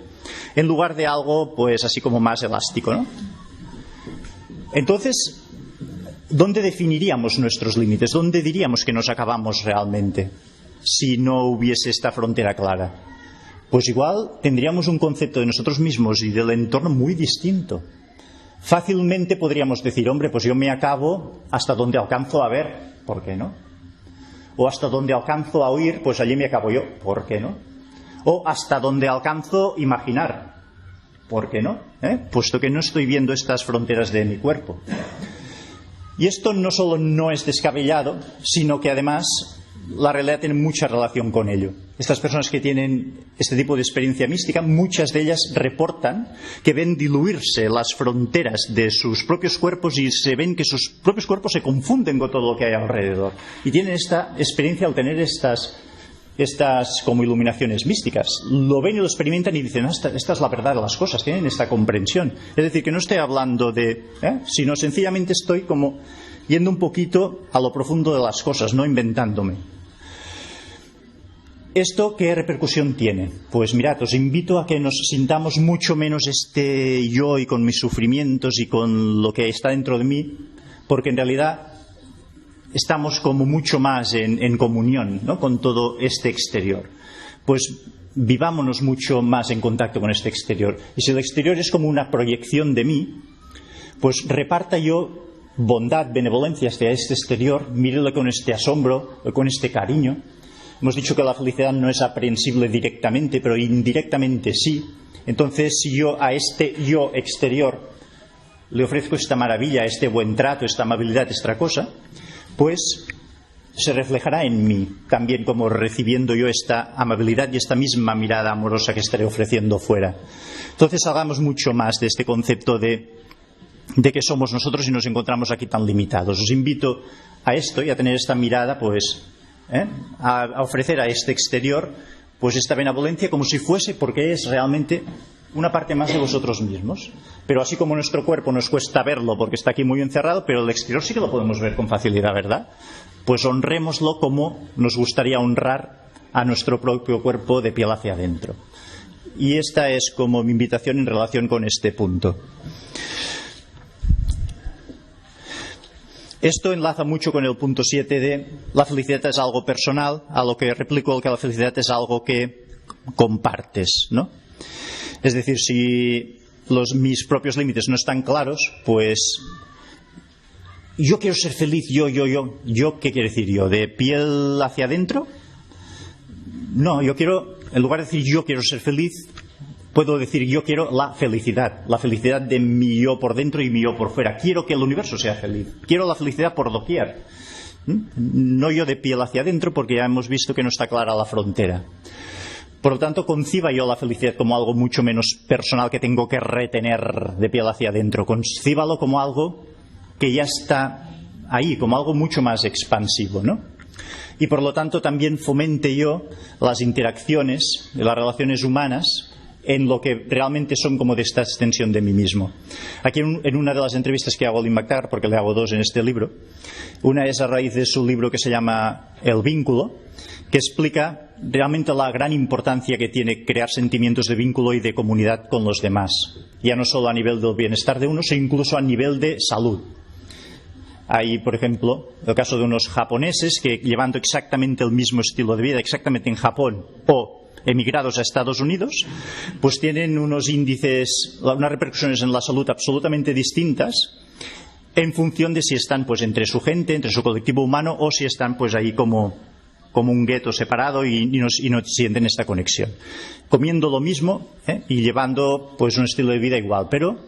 en lugar de algo pues así como más elástico, ¿no? Entonces, ¿dónde definiríamos nuestros límites? ¿Dónde diríamos que nos acabamos realmente? si no hubiese esta frontera clara? Pues igual tendríamos un concepto de nosotros mismos y del entorno muy distinto. Fácilmente podríamos decir, hombre, pues yo me acabo hasta donde alcanzo a ver, ¿por qué no? O hasta donde alcanzo a oír, pues allí me acabo yo, ¿por qué no? O hasta donde alcanzo a imaginar, ¿por qué no? Puesto que no estoy viendo estas fronteras de mi cuerpo. Y esto no solo no es descabellado, sino que además la realidad tiene mucha relación con ello. Estas personas que tienen este tipo de experiencia mística, muchas de ellas reportan que ven diluirse las fronteras de sus propios cuerpos y se ven que sus propios cuerpos se confunden con todo lo que hay alrededor. Y tienen esta experiencia al tener estas como iluminaciones místicas. Lo ven y lo experimentan y dicen, esta es la verdad de las cosas, tienen esta comprensión. Es decir, que no estoy hablando sino sencillamente estoy como yendo un poquito a lo profundo de las cosas, no inventándome. ¿Esto qué repercusión tiene? Pues mirad, os invito a que nos sintamos mucho menos este yo y con mis sufrimientos y con lo que está dentro de mí, porque en realidad estamos como mucho más en comunión, ¿no?, con todo este exterior. Pues vivámonos mucho más en contacto con este exterior. Y si el exterior es como una proyección de mí, pues reparta yo bondad, benevolencia hacia este exterior, mírelo con este asombro, con este cariño. Hemos dicho que la felicidad no es aprehensible directamente, pero indirectamente sí. Entonces, si yo a este yo exterior le ofrezco esta maravilla, este buen trato, esta amabilidad, esta cosa, pues se reflejará en mí también como recibiendo yo esta amabilidad y esta misma mirada amorosa que estaré ofreciendo fuera. Entonces, hagamos mucho más de este concepto de que somos nosotros y nos encontramos aquí tan limitados. Os invito a esto y a tener esta mirada, pues, a ofrecer a este exterior, pues, esta benevolencia como si fuese, porque es realmente una parte más de vosotros mismos. Pero así como nuestro cuerpo nos cuesta verlo porque está aquí muy encerrado, pero el exterior sí que lo podemos ver con facilidad, ¿verdad? Pues honrémoslo como nos gustaría honrar a nuestro propio cuerpo de piel hacia adentro. Y esta es como mi invitación en relación con este punto. Esto enlaza mucho con el punto 7 de la felicidad es algo personal, a lo que replico que la felicidad es algo que compartes, ¿no? Es decir, si mis propios límites no están claros, pues yo quiero ser feliz, yo. ¿Qué quiere decir yo? ¿De piel hacia adentro? No, yo quiero, en lugar de decir yo quiero ser feliz, puedo decir yo quiero la felicidad de mi yo por dentro y mi yo por fuera. Quiero que el universo sea feliz. Quiero la felicidad por doquier. No yo de piel hacia adentro, porque ya hemos visto que no está clara la frontera. Por lo tanto, conciba yo la felicidad como algo mucho menos personal que tengo que retener de piel hacia adentro. Concíbalo como algo que ya está ahí, como algo mucho más expansivo, ¿no? Y por lo tanto también fomente yo las interacciones, las relaciones humanas, en lo que realmente son como de esta extensión de mí mismo. Aquí en una de las entrevistas que hago al Impactar, porque le hago dos en este libro, una es a raíz de su libro que se llama El vínculo, que explica realmente la gran importancia que tiene crear sentimientos de vínculo y de comunidad con los demás, ya no solo a nivel del bienestar de uno, sino incluso a nivel de salud. Hay, por ejemplo, el caso de unos japoneses que, llevando exactamente el mismo estilo de vida, exactamente en Japón o emigrados a Estados Unidos, pues tienen unos índices, unas repercusiones en la salud absolutamente distintas en función de si están pues entre su gente, entre su colectivo humano, o si están pues ahí como un gueto separado y no sienten esta conexión. Comiendo lo mismo y llevando pues un estilo de vida igual, pero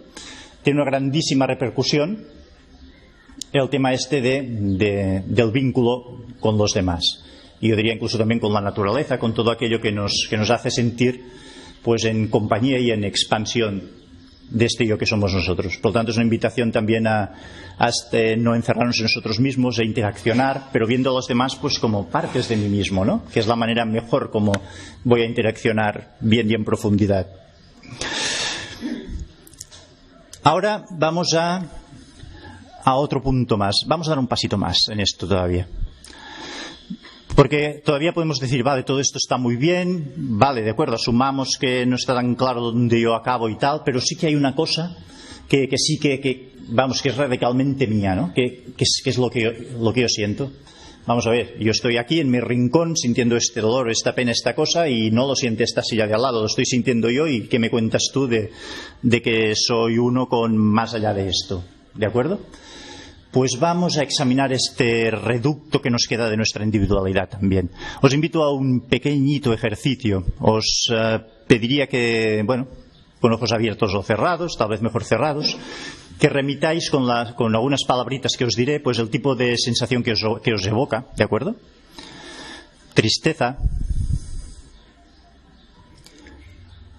tiene una grandísima repercusión el tema este del vínculo con los demás. Y yo diría incluso también con la naturaleza, con todo aquello que nos hace sentir pues en compañía y en expansión de este yo que somos nosotros. Por lo tanto, es una invitación también a no encerrarnos en nosotros mismos, a interaccionar, pero viendo a los demás pues como partes de mí mismo, ¿no? Que es la manera mejor como voy a interaccionar bien y en profundidad. Ahora vamos a otro punto más. Vamos a dar un pasito más en esto todavía. Porque todavía podemos decir, vale, todo esto está muy bien, vale, de acuerdo, asumamos que no está tan claro dónde yo acabo y tal, pero sí que hay una cosa que sí que es radicalmente mía, ¿no? Que es lo que yo siento. Vamos a ver, yo estoy aquí en mi rincón sintiendo este dolor, esta pena, esta cosa, y no lo siente esta silla de al lado, lo estoy sintiendo yo, y ¿qué me cuentas tú de que soy uno con más allá de esto? ¿De acuerdo? Pues vamos a examinar este reducto que nos queda de nuestra individualidad también. Os invito a un pequeñito ejercicio. Os pediría que, bueno, con ojos abiertos o cerrados, tal vez mejor cerrados, que remitáis con algunas palabritas que os diré, pues el tipo de sensación que os evoca, ¿de acuerdo? Tristeza,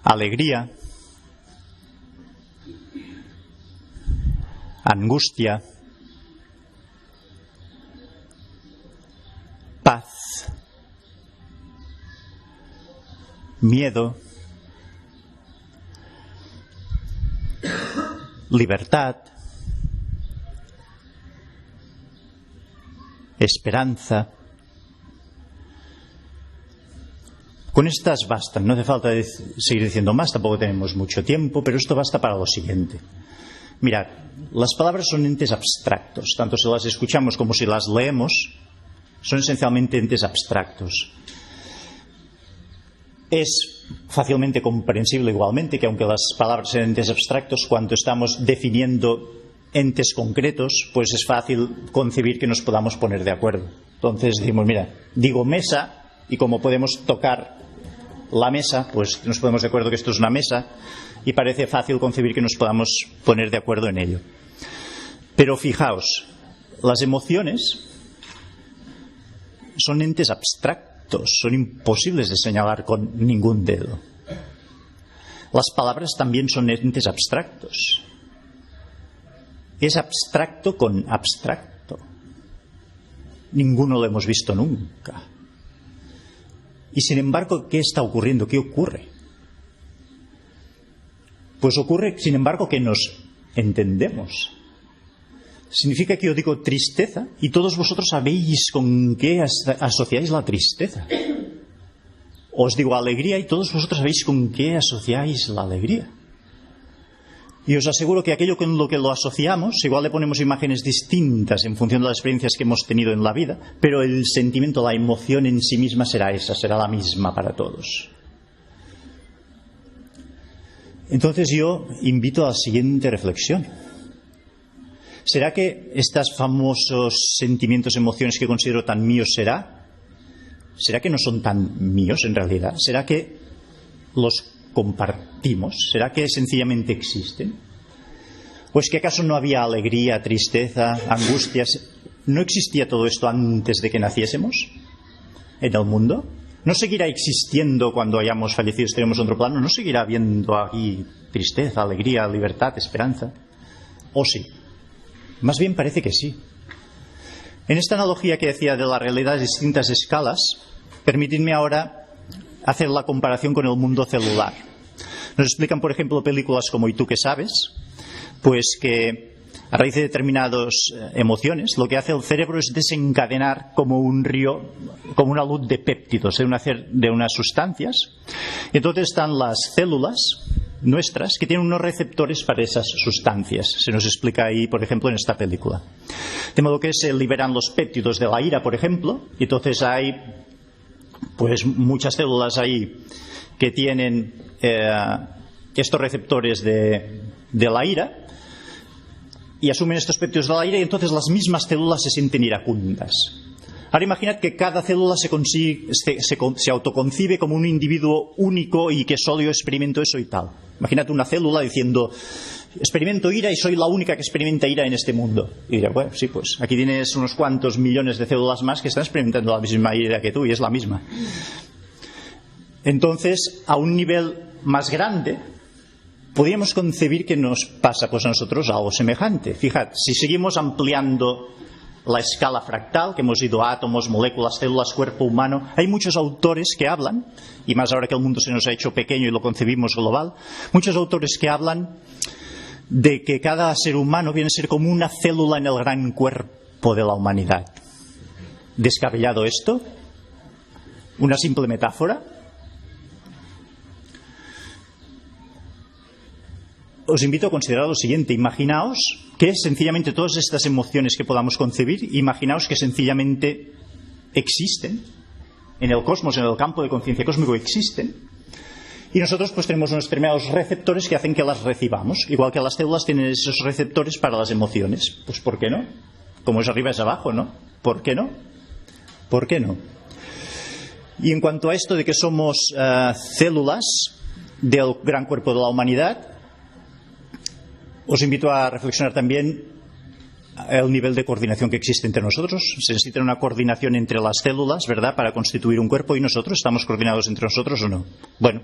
alegría, angustia, paz, miedo, libertad, esperanza. Con estas bastan, no hace falta seguir diciendo más, tampoco tenemos mucho tiempo, pero esto basta para lo siguiente. Mirad, las palabras son entes abstractos, tanto si las escuchamos como si las leemos, son esencialmente entes abstractos. Es fácilmente comprensible igualmente que aunque las palabras sean entes abstractos, cuando estamos definiendo entes concretos, pues es fácil concebir que nos podamos poner de acuerdo. Entonces decimos, mira, digo mesa, y como podemos tocar la mesa, pues nos ponemos de acuerdo que esto es una mesa, y parece fácil concebir que nos podamos poner de acuerdo en ello. Pero fijaos, las emociones son entes abstractos, son imposibles de señalar con ningún dedo. Las palabras también son entes abstractos. Es abstracto con abstracto. Ninguno lo hemos visto nunca. Y sin embargo, ¿qué está ocurriendo? ¿Qué ocurre? Pues ocurre, sin embargo, que nos entendemos. Significa que yo digo tristeza y todos vosotros sabéis con qué asociáis la tristeza. Os digo alegría y todos vosotros sabéis con qué asociáis la alegría. Y os aseguro que aquello con lo que lo asociamos, igual le ponemos imágenes distintas en función de las experiencias que hemos tenido en la vida, pero el sentimiento, la emoción en sí misma será esa, será la misma para todos. Entonces yo invito a la siguiente reflexión. ¿Será que estos famosos sentimientos, emociones que considero tan míos ¿será que no son tan míos en realidad? ¿Será que los compartimos? ¿Será que sencillamente existen? ¿O es que acaso no había alegría, tristeza, angustias? ¿No existía todo esto antes de que naciésemos en el mundo? ¿No seguirá existiendo cuando hayamos fallecido, estaremos en otro plano? ¿No seguirá habiendo aquí tristeza, alegría, libertad, esperanza? ¿O sí? Más bien parece que sí. En esta analogía que decía de la realidad de distintas escalas, permitidme ahora hacer la comparación con el mundo celular. Nos explican, por ejemplo, películas como ¿Y tú qué sabes? Pues que a raíz de determinadas emociones, lo que hace el cerebro es desencadenar como un río, como una luz de péptidos, de unas sustancias. Y entonces están las células nuestras que tienen unos receptores para esas sustancias. Se nos explica ahí, por ejemplo, en esta película. De modo que se liberan los péptidos de la ira, por ejemplo, y entonces hay pues muchas células ahí que tienen estos receptores de la ira y asumen estos péptidos de la ira, y entonces las mismas células se sienten iracundas. Ahora imaginad que cada célula se autoconcibe como un individuo único y que solo yo experimento eso y tal. Imagínate una célula diciendo, experimento ira y soy la única que experimenta ira en este mundo. Y dirá, bueno, sí, pues aquí tienes unos cuantos millones de células más que están experimentando la misma ira que tú y es la misma. Entonces, a un nivel más grande, podríamos concebir que nos pasa pues a nosotros algo semejante. Fijad, si seguimos ampliando la escala fractal, que hemos ido a átomos, moléculas, células, cuerpo humano, hay muchos autores que hablan, y más ahora que el mundo se nos ha hecho pequeño y lo concebimos global, muchos autores que hablan de que cada ser humano viene a ser como una célula en el gran cuerpo de la humanidad. ¿Descabellado esto? ¿Una simple metáfora? Os invito a considerar lo siguiente. Imaginaos que sencillamente todas estas emociones que podamos concebir, imaginaos que sencillamente existen, en el cosmos, en el campo de conciencia cósmico existen, y nosotros pues tenemos unos determinados receptores que hacen que las recibamos, igual que las células tienen esos receptores para las emociones. Pues ¿por qué no? Como es arriba es abajo, ¿no? ¿Por qué no? ¿Por qué no? Y en cuanto a esto de que somos células del gran cuerpo de la humanidad, os invito a reflexionar también el nivel de coordinación que existe entre nosotros. Se necesita una coordinación entre las células, ¿verdad?, para constituir un cuerpo, y nosotros, ¿estamos coordinados entre nosotros o no? Bueno,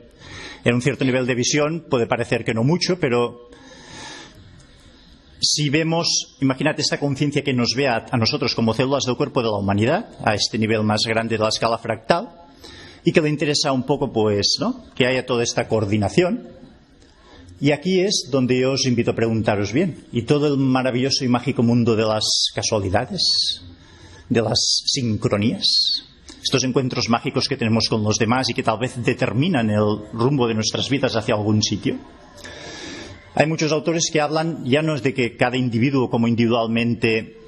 en un cierto nivel de visión puede parecer que no mucho, pero si vemos, imagínate esta conciencia que nos ve a nosotros como células del cuerpo de la humanidad, a este nivel más grande de la escala fractal, y que le interesa un poco, pues, ¿no?, que haya toda esta coordinación. Y aquí es donde yo os invito a preguntaros bien, ¿y todo el maravilloso y mágico mundo de las casualidades, de las sincronías, estos encuentros mágicos que tenemos con los demás y que tal vez determinan el rumbo de nuestras vidas hacia algún sitio? Hay muchos autores que hablan ya no es de que cada individuo como individualmente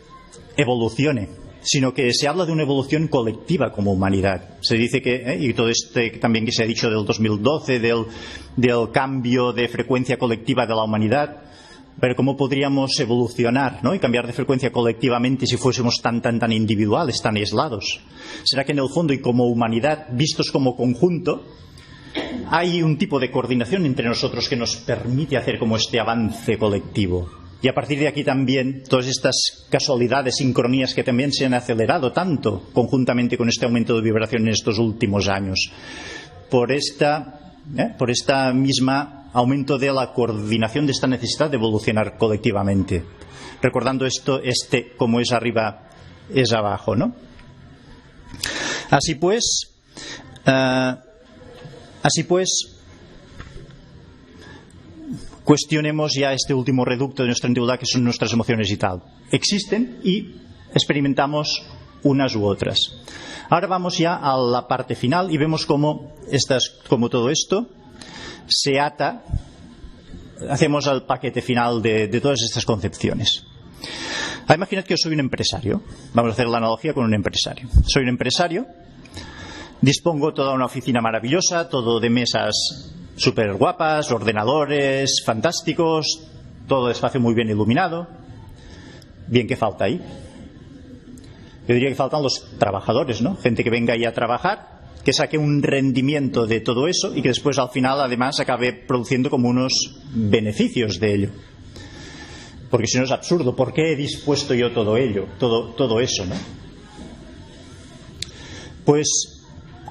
evolucione, sino que se habla de una evolución colectiva como humanidad. Se dice que, y todo también que se ha dicho del 2012, del cambio de frecuencia colectiva de la humanidad, pero cómo podríamos evolucionar, ¿no?, y cambiar de frecuencia colectivamente si fuésemos tan individuales, tan aislados. ¿Será que en el fondo y como humanidad, vistos como conjunto, hay un tipo de coordinación entre nosotros que nos permite hacer como este avance colectivo? Y a partir de aquí también todas estas casualidades, sincronías que también se han acelerado tanto conjuntamente con este aumento de vibración en estos últimos años, por esta misma aumento de la coordinación, de esta necesidad de evolucionar colectivamente. Recordando esto, como es arriba, es abajo, ¿no? Así pues, cuestionemos ya este último reducto de nuestra individualidad, que son nuestras emociones y tal. Existen y experimentamos unas u otras. Ahora vamos ya a la parte final y vemos cómo todo esto se ata, hacemos el paquete final de todas estas concepciones. Imaginad que yo soy un empresario. Vamos a hacer la analogía con un empresario. Soy un empresario, dispongo toda una oficina maravillosa, todo de mesas súper guapas, ordenadores fantásticos, todo el espacio muy bien iluminado. Bien, ¿qué falta ahí? Yo diría que faltan los trabajadores, ¿no? Gente que venga ahí a trabajar, que saque un rendimiento de todo eso y que después al final además acabe produciendo como unos beneficios de ello. Porque si no es absurdo, ¿por qué he dispuesto yo todo ello, todo eso, ¿no? Pues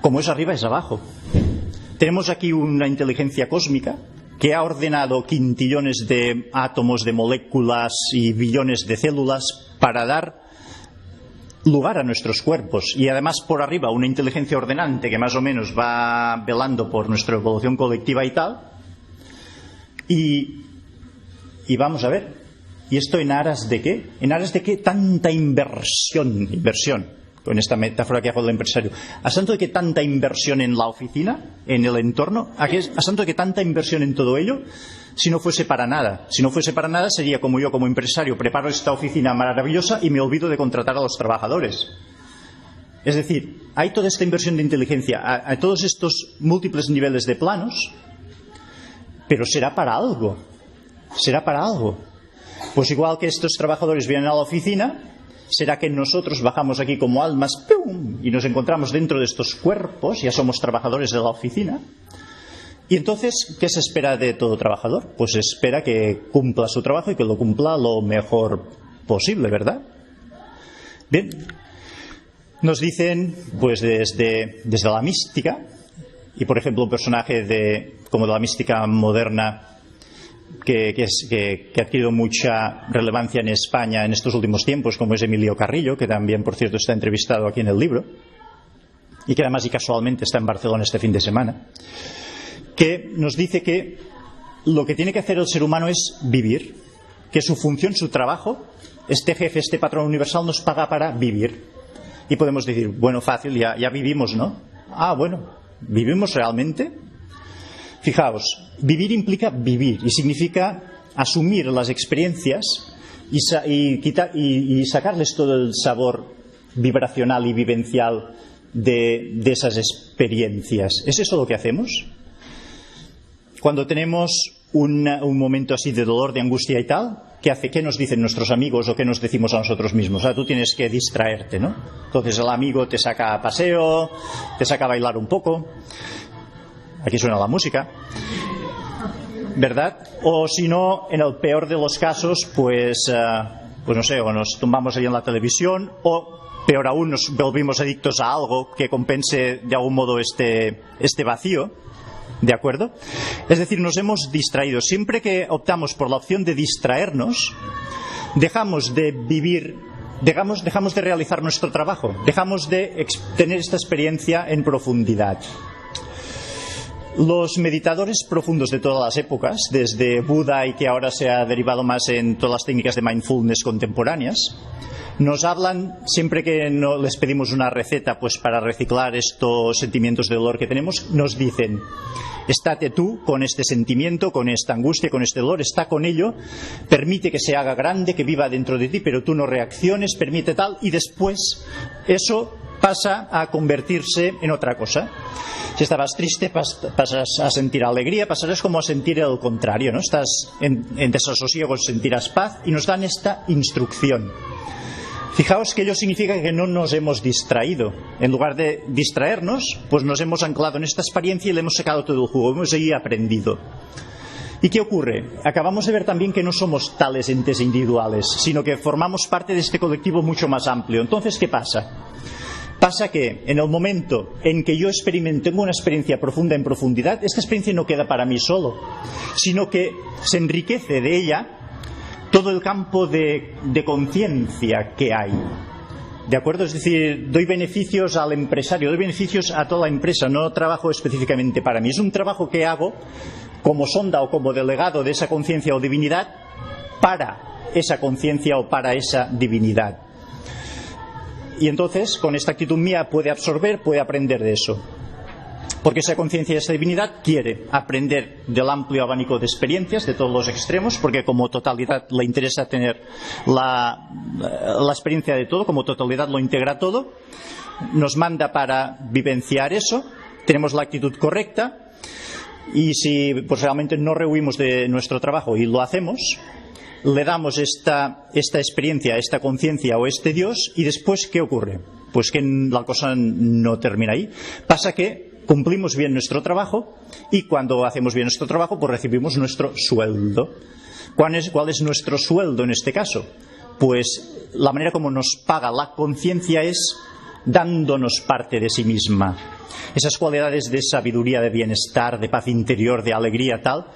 como es arriba es abajo. Tenemos aquí una inteligencia cósmica que ha ordenado quintillones de átomos, de moléculas y billones de células para dar lugar a nuestros cuerpos, y además por arriba una inteligencia ordenante que más o menos va velando por nuestra evolución colectiva y tal. Y vamos a ver, ¿y esto en aras de qué? ¿En aras de qué tanta inversión? Con esta metáfora que hago del empresario. ¿A santo de que tanta inversión en la oficina, en el entorno? ¿A santo de que tanta inversión en todo ello? Si no fuese para nada. Si no fuese para nada sería como yo, como empresario, preparo esta oficina maravillosa y me olvido de contratar a los trabajadores. Es decir, hay toda esta inversión de inteligencia a todos estos múltiples niveles de planos, pero será para algo. Será para algo. Pues igual que estos trabajadores vienen a la oficina, será que nosotros bajamos aquí como almas, ¡pum!, y nos encontramos dentro de estos cuerpos, ya somos trabajadores de la oficina. Y entonces, ¿qué se espera de todo trabajador? Pues se espera que cumpla su trabajo y que lo cumpla lo mejor posible, ¿verdad? Bien, nos dicen, pues desde la mística, y por ejemplo un personaje como de la mística moderna, que ha adquirido mucha relevancia en España en estos últimos tiempos, como es Emilio Carrillo, que también, por cierto, está entrevistado aquí en el libro, y que además y casualmente está en Barcelona este fin de semana, que nos dice que lo que tiene que hacer el ser humano es vivir, que su función, su trabajo, este jefe, este patrón universal nos paga para vivir. Y podemos decir, bueno, fácil, ya vivimos, ¿no? Ah, bueno, ¿vivimos realmente? Fijaos, vivir implica vivir y significa asumir las experiencias y sacarles todo el sabor vibracional y vivencial de esas experiencias. ¿Es eso lo que hacemos? Cuando tenemos un momento así de dolor, de angustia y tal, ¿qué nos dicen nuestros amigos o qué nos decimos a nosotros mismos? Tú tienes que distraerte, ¿no? Entonces el amigo te saca a paseo, te saca a bailar un poco. Aquí suena la música, ¿verdad? O si no, en el peor de los casos, pues no sé, o nos tumbamos ahí en la televisión, o peor aún, nos volvimos adictos a algo que compense de algún modo este vacío. ¿De acuerdo? Es decir, nos hemos distraído. Siempre que optamos por la opción de distraernos, dejamos de vivir, dejamos de realizar nuestro trabajo, dejamos de tener esta experiencia en profundidad. Los meditadores profundos de todas las épocas, desde Buda y que ahora se ha derivado más en todas las técnicas de mindfulness contemporáneas, nos hablan, siempre que no les pedimos una receta pues para reciclar estos sentimientos de dolor que tenemos, nos dicen: estate tú con este sentimiento, con esta angustia, con este dolor, está con ello, permite que se haga grande, que viva dentro de ti, pero tú no reacciones, permite tal, y después eso pasa a convertirse en otra cosa. Si estabas triste, pasas a sentir alegría, pasarás como a sentir el contrario, ¿no? Estás en desasosiego, sentirás paz, y nos dan esta instrucción. Fijaos que ello significa que no nos hemos distraído. En lugar de distraernos, pues nos hemos anclado en esta experiencia y le hemos sacado todo el jugo, hemos ahí aprendido. ¿Y qué ocurre? Acabamos de ver también que no somos tales entes individuales, sino que formamos parte de este colectivo mucho más amplio. Entonces, ¿qué pasa? Pasa que en el momento en que yo tengo una experiencia profunda en profundidad, esta experiencia no queda para mí solo, sino que se enriquece de ella todo el campo de conciencia que hay. ¿De acuerdo? Es decir, doy beneficios al empresario, doy beneficios a toda la empresa, no trabajo específicamente para mí. Es un trabajo que hago como sonda o como delegado de esa conciencia o divinidad para esa conciencia o para esa divinidad. Y entonces, con esta actitud mía, puede absorber, puede aprender de eso. Porque esa conciencia y esa divinidad quiere aprender del amplio abanico de experiencias, de todos los extremos, porque como totalidad le interesa tener la experiencia de todo, como totalidad lo integra todo, nos manda para vivenciar eso, tenemos la actitud correcta, y si pues realmente no rehuimos de nuestro trabajo y lo hacemos, le damos esta experiencia, esta conciencia o este Dios, y después ¿qué ocurre? Pues que la cosa no termina ahí. Pasa que cumplimos bien nuestro trabajo, y cuando hacemos bien nuestro trabajo pues recibimos nuestro sueldo. ¿Cuál es nuestro sueldo en este caso? Pues la manera como nos paga la conciencia es dándonos parte de sí misma. Esas cualidades de sabiduría, de bienestar, de paz interior, de alegría, tal,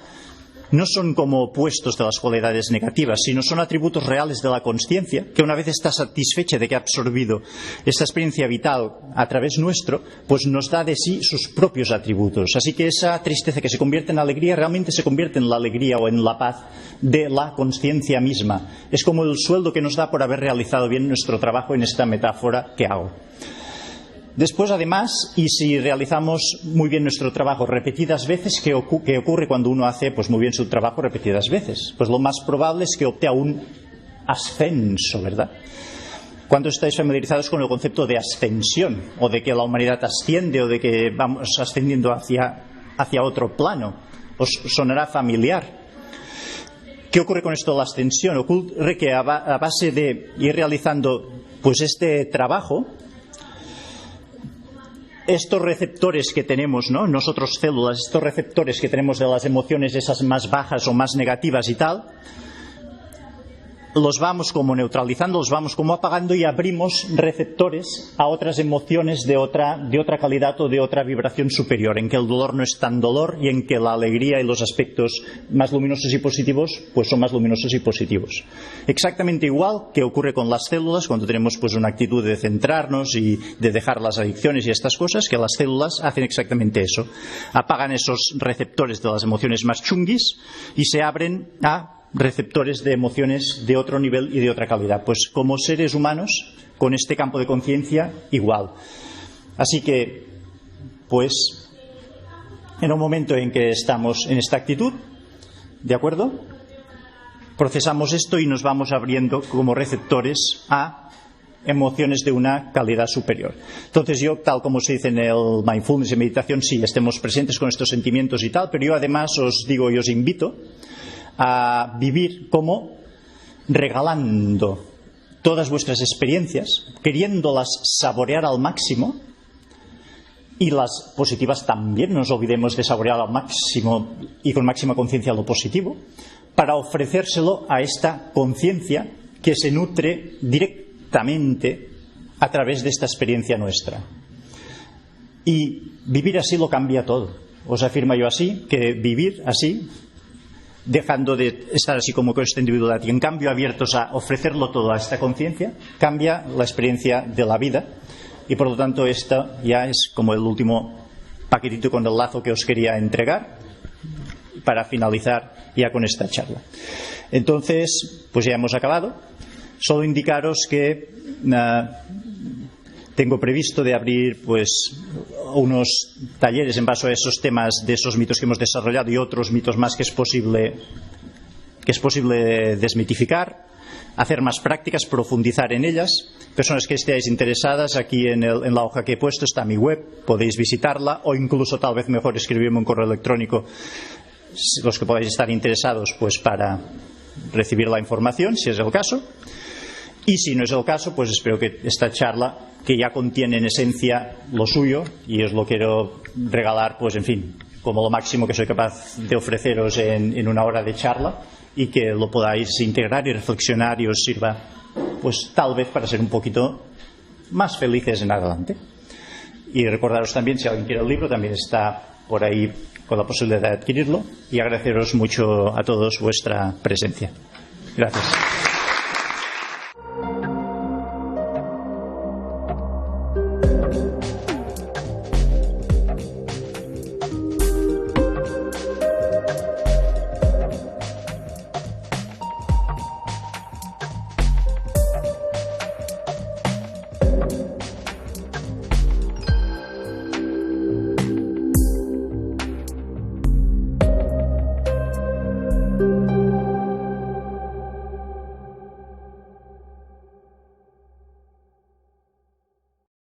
no son como opuestos de las cualidades negativas, sino son atributos reales de la consciencia, que una vez está satisfecha de que ha absorbido esta experiencia vital a través nuestro, pues nos da de sí sus propios atributos. Así que esa tristeza que se convierte en alegría realmente se convierte en la alegría o en la paz de la consciencia misma. Es como el sueldo que nos da por haber realizado bien nuestro trabajo en esta metáfora que hago. Después, además, y si realizamos muy bien nuestro trabajo repetidas veces, ¿qué ocurre cuando uno hace pues muy bien su trabajo repetidas veces? Pues lo más probable es que opte a un ascenso, ¿verdad? ¿Cuántos estáis familiarizados con el concepto de ascensión? O de que la humanidad asciende, o de que vamos ascendiendo hacia otro plano. ¿Os sonará familiar? ¿Qué ocurre con esto de la ascensión? Ocurre que a base de ir realizando pues este trabajo, estos receptores que tenemos, ¿no? Nosotros células, estos receptores que tenemos de las emociones esas más bajas o más negativas y tal, los vamos como neutralizando, los vamos como apagando, y abrimos receptores a otras emociones de otra calidad o de otra vibración superior, en que el dolor no es tan dolor y en que la alegría y los aspectos más luminosos y positivos pues son más luminosos y positivos. Exactamente igual que ocurre con las células cuando tenemos pues una actitud de centrarnos y de dejar las adicciones y estas cosas, que las células hacen exactamente eso, apagan esos receptores de las emociones más chunguis y se abren a receptores de emociones de otro nivel y de otra calidad. Pues como seres humanos, con este campo de conciencia, igual. Así que, pues, en un momento en que estamos en esta actitud, ¿de acuerdo?, procesamos esto y nos vamos abriendo como receptores a emociones de una calidad superior. Entonces yo, tal como se dice en el mindfulness y meditación, sí, estemos presentes con estos sentimientos y tal, pero yo además os digo y os invito a vivir como regalando todas vuestras experiencias, queriéndolas saborear al máximo, y las positivas también, no nos olvidemos de saborear al máximo y con máxima conciencia lo positivo, para ofrecérselo a esta conciencia que se nutre directamente a través de esta experiencia nuestra. Y vivir así lo cambia todo. Os afirmo yo así, que vivir así, dejando de estar así como con esta individualidad y en cambio abiertos a ofrecerlo todo a esta conciencia, cambia la experiencia de la vida. Y por lo tanto esta ya es como el último paquetito con el lazo que os quería entregar para finalizar ya con esta charla. Entonces, pues ya hemos acabado. Solo indicaros que tengo previsto de abrir pues unos talleres en base a esos temas de esos mitos que hemos desarrollado y otros mitos más que es posible desmitificar, hacer más prácticas, profundizar en ellas. Personas que estéis interesadas, aquí en la hoja que he puesto está mi web, podéis visitarla o incluso tal vez mejor escribirme un correo electrónico, los que podáis estar interesados, pues para recibir la información, si es el caso. Y si no es el caso, pues espero que esta charla, que ya contiene en esencia lo suyo, y os lo quiero regalar, pues en fin, como lo máximo que soy capaz de ofreceros en una hora de charla, y que lo podáis integrar y reflexionar y os sirva, pues tal vez para ser un poquito más felices en adelante. Y recordaros también, si alguien quiere el libro, también está por ahí con la posibilidad de adquirirlo, y agradeceros mucho a todos vuestra presencia. Gracias.